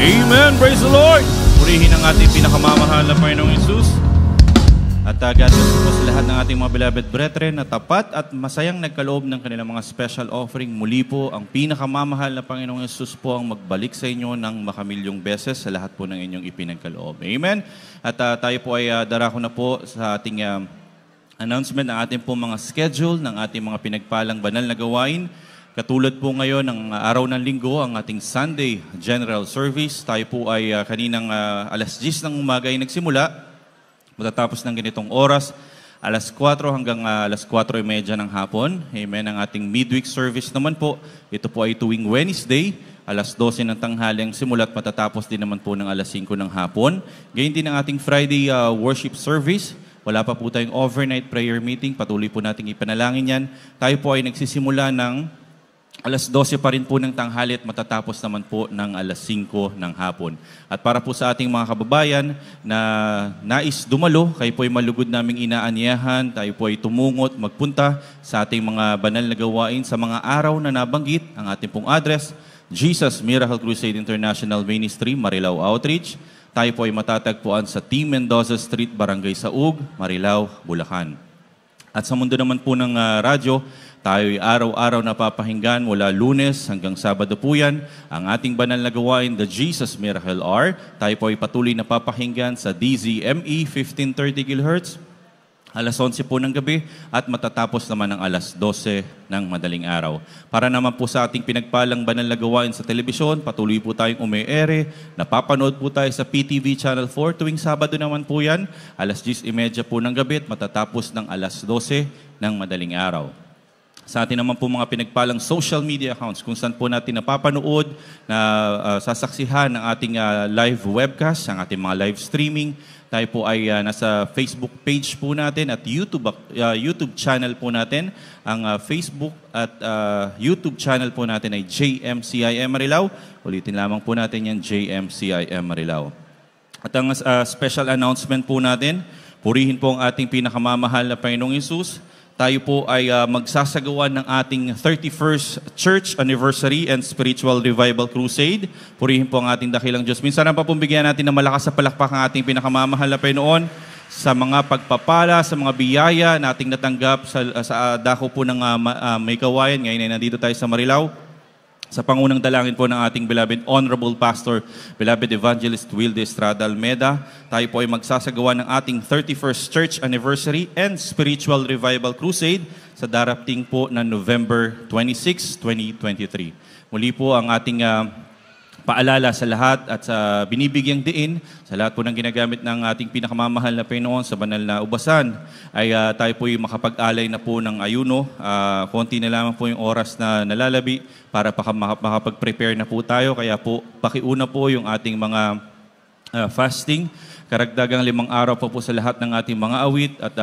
Amen! Praise the Lord! Purihin ang ating pinakamamahal na Panginoong Hesus. At God bless po sa lahat ng ating mga beloved brethren na tapat at masayang nagkaloob ng kanilang mga special offering. Muli po, ang pinakamamahal na Panginoong Hesus po ang magbalik sa inyo ng makamilyong beses sa lahat po ng inyong ipinagkaloob. Amen? At tayo po ay darako na po sa ating announcement ng ating po mga schedule ng ating mga pinagpalang banal na gawain. Katulad po ngayon ng araw ng linggo, ang ating Sunday General Service. Tayo po ay kaninang alas 10 ng umaga ay nagsimula. Matatapos ng ganitong oras, alas 4 hanggang alas 4:30 ng hapon. Amen. Ang ating midweek service naman po, ito po ay tuwing Wednesday, alas 12 ng tanghali ang simula at matatapos din naman po ng alas 5 ng hapon. Gayun din ang ating Friday worship service. Wala pa po tayong overnight prayer meeting. Patuloy po nating ipanalangin yan. Tayo po ay nagsisimula ng alas 12 pa rin po ng tanghali at matatapos naman po ng alas 5 ng hapon. At para po sa ating mga kababayan na nais dumalo, kayo po ay malugod naming inaanyahan, tayo po ay tumungot, magpunta sa ating mga banal na gawain sa mga araw na nabanggit. Ang ating pong address, Jesus Miracle Crusade International Ministry, Marilao Outreach. Tayo po ay matatagpuan sa T. Mendoza Street, Barangay Saug, Marilao, Bulacan. At sa mundo naman po ng radyo, tayo ay araw-araw napapahinggan mula Lunes hanggang Sabado po yan. Ang ating banal na gawain, the Jesus Miracle Hour. Tayo po ay patuloy napapahinggan sa DZME 1530 kHz. Alas 11 po ng gabi at matatapos naman ng alas 12 ng madaling araw. Para naman po sa ating pinagpalang banal na gawain sa telebisyon, patuloy po tayong ume-ere. Napapanood po tayo sa PTV Channel 4 tuwing Sabado naman po yan. Alas 10:30 po ng gabi at matatapos ng alas 12 ng madaling araw. Sa atin naman po mga pinagpalang social media accounts kung saan po natin napapanood na sasaksihan ng ating live webcast, ang ating mga live streaming. Tayo po ay nasa Facebook page po natin at YouTube channel po natin. Ang Facebook at YouTube channel po natin ay JMCIM Marilao. Ulitin lamang po natin yan, JMCIM Marilao. At ang special announcement po natin, purihin po ang ating pinakamamahal na Panginoong Hesus. Tayo po ay magsasagawa ng ating 31st Church Anniversary and Spiritual Revival Crusade. Purihin po ang ating dakilang Diyos. Minsan pa pong bigyan natin ng malakas sa palakpak ang ating pinakamamahal na Panginoon sa mga pagpapala, sa mga biyaya na ating natanggap sa dako po ng may kawayan. Ngayon ay nandito tayo sa Marilao. Sa pangunang dalangin po ng ating beloved Honorable Pastor, beloved Evangelist Wilde Estrada Almeda, tayo po ay magsasagawa ng ating 31st Church Anniversary and Spiritual Revival Crusade sa darating po na November 26, 2023. Muli po ang ating paalala sa lahat at sa binibigyang diin, sa lahat po ng ginagamit ng ating pinakamamahal na Panginoon sa banal na ubasan, ay tayo po yung makapag-alay na po ng ayuno. Konti na lamang po yung oras na nalalabi para makapag-prepare na po tayo. Kaya po, pakiuna po yung ating mga fasting. Karagdagang 5 araw pa po sa lahat ng ating mga awit at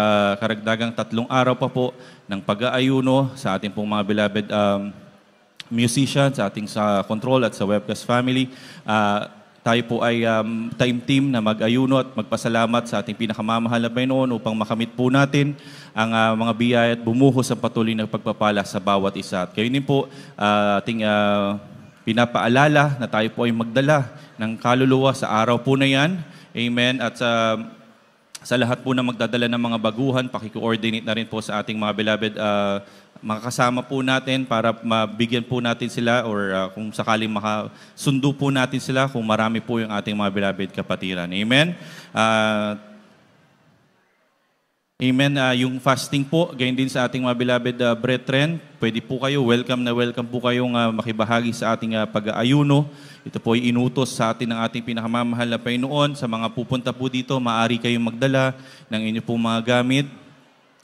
karagdagang 3 araw pa po ng pag-aayuno sa ating pong mga beloved musicians, sa ating sa control at sa webcast family. Tayo po ay team na mag-ayuno at magpasalamat sa ating pinakamamahal na Panginoon upang makamit po natin ang mga biyaya at bumuhos ang patuloy na pagpapala sa bawat isa. At kayo din po ating pinapaalala na tayo po ay magdala ng kaluluwa sa araw po na yan. Amen. At sa lahat po na magdadala ng mga baguhan, pakiko-coordinate na rin po sa ating mga beloved mga kasama po natin para mabigyan po natin sila or kung sakaling makasundo po natin sila kung marami po yung ating mga beloved kapatiran. Amen? Amen. Yung fasting po, gayon din sa ating mga beloved brethren, pwede po kayo, welcome po kayong makibahagi sa ating pag-aayuno. Ito po ay inutos sa atin ng ating pinakamamahal na Panginoon. Sa mga pupunta po dito, maaari kayong magdala ng inyo pong mga gamit.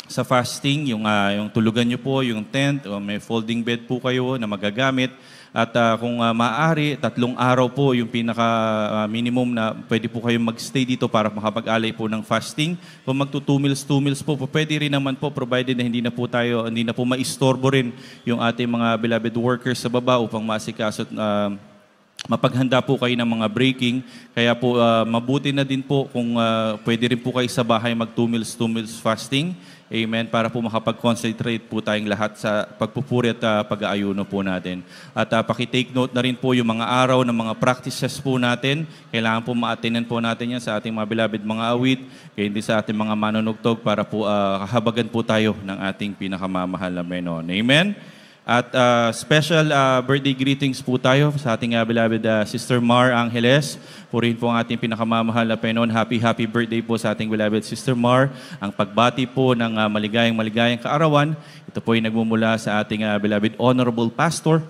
Sa fasting, yung tulugan nyo po, yung tent, may folding bed po kayo na magagamit. At kung maaari, 3 araw po yung pinaka-minimum na pwede po kayong magstay dito para makapag-alay po ng fasting. Kung magto-2 meals po, pwede rin naman po, provided na hindi na po maistorbo rin yung ating mga beloved workers sa baba upang maasikaso at mapaghanda po kayo ng mga breaking. Kaya po mabuti na din po kung pwede rin po kayo sa bahay mag 2 meals fasting. Amen. Para po makapag-concentrate po tayong lahat sa pagpupuri at pag-aayuno po natin. At pakitake note na rin po yung mga araw ng mga practices po natin. Kailangan po ma-attendan po natin yan sa ating mga beloved mga awit, kaya hindi sa ating mga manunugtog para po kahabagan po tayo ng ating pinakamamahal na Panginoon. Amen. At special birthday greetings po tayo sa ating beloved Sister Mar Angeles. Purihin po ang ating pinakamamahal na Panginoon. Happy birthday po sa ating beloved Sister Mar. Ang pagbati po ng maligayang kaarawan, ito po ay nagmumula sa ating beloved Honorable Pastor,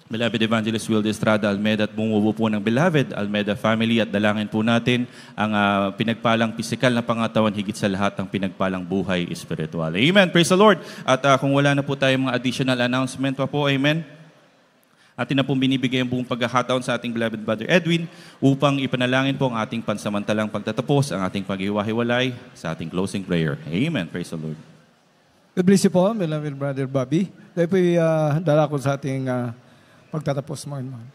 beloved Evangelist Will Estrada Almeda, at bumubuo po ng beloved Almeda family, at dalangin po natin ang pinagpalang pisikal na pangatawan, higit sa lahat ang pinagpalang buhay espiritual. Amen. Praise the Lord. At kung wala na po tayong mga additional announcement pa po, amen, atin na pong binibigay ang buong pagkakataon sa ating beloved Brother Edwin upang ipanalangin po ang ating pansamantalang pagtatapos, ang ating paghiwa-hiwalay sa ating closing prayer. Amen. Praise the Lord. God bless you po, beloved Brother Bobby. Dahil po dala ko sa ating pagtatapos mo, man.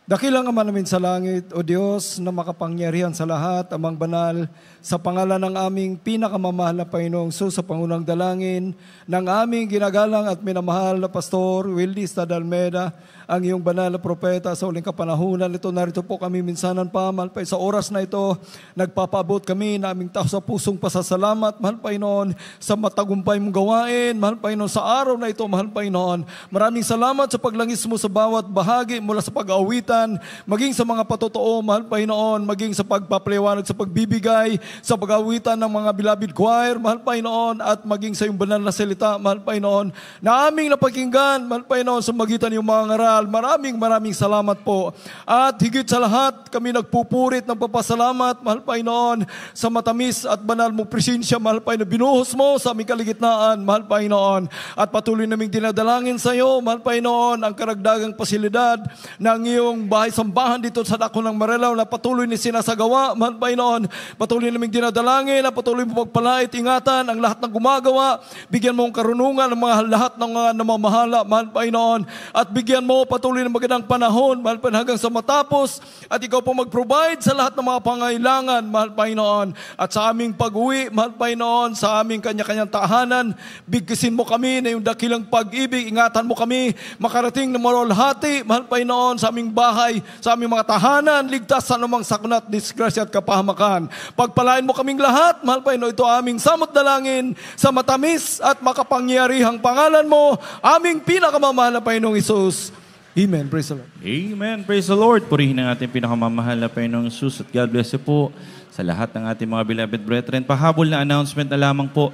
Dakilang Ama namin sa langit, O Diyos, na makapangyarihan sa lahat, Amang banal, sa pangalan ng aming pinakamamahal na Panginoong Sus, sa pangunang dalangin, ng aming ginagalang at minamahal na Pastor Wildy Estrada Almeda, ang iyong banal na propeta sa uling kapanahunan. Ito, narito po kami minsanan pa, mahal pa, sa oras na ito, nagpapaabot kami na aming tao sa pusong pasasalamat, mahal Panginoon, sa matagumpay mong gawain, mahal Panginoon, sa araw na ito, mahal Panginoon. Maraming salamat sa paglangis mo sa bawat bahagi mula sa pag-awitan, maging sa mga patotoo, mahal Panginoon, maging sa pagpapaliwanag, sa pagbibigay, sa pag-awitan ng mga beloved choir, mahal Panginoon, at maging sa iyong banal na salita, mahal Panginoon, na aming napakinggan, mahal Panginoon, sa magitan ng mga ngaral. Maraming salamat po. At higit sa lahat, kami nagpupurit ng papasalamat, mahal Panginoon, sa matamis at banal mong presensya, mahal Panginoon, binuhos mo sa aming kaligitnaan, mahal Panginoon. At patuloy naming dinadalangin sa iyo, mahal Panginoon, ang karagdagang pasilidad ng iyong bahay-sambahan dito sa Dako ng Marilao na patuloy ni sinasagawa, mahal Panginoon. Patuloy naming dinadalangin na patuloy mo pagpalait, ingatan ang lahat ng gumagawa. Bigyan mo ang karunungan ng mga lahat ng mga namamahala, mahal Panginoon. At bigyan mo patuloy ng magandang panahon, mahal Panginoon, hanggang sa matapos. At ikaw po mag-provide sa lahat ng mga pangailangan, mahal Panginoon. At sa aming pag-uwi, mahal Panginoon, sa aming kanya-kanyang tahanan, bigkisin mo kami na yung dakilang pag-ibig. Ingatan mo kami makarating na marolhati, mahal Panginoon, sa aming bahay, sa aming mga tahanan, ligtas sa anumang sakuna at disgrasya at kapahamakan. Pagpalain mo kaming lahat, mahal Panginoon, ito aming samot dalangin sa matamis at makapangyarihang pangalan mo, aming pinakamamahal na Panginoong Isus. Amen. Praise the Lord. Amen. Praise the Lord. Purihin ang ating pinakamamahal na Panginoong Isus, at God bless you po sa lahat ng ating mga beloved brethren. Pahabol na announcement na lamang po,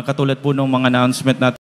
katulad po ng mga announcement natin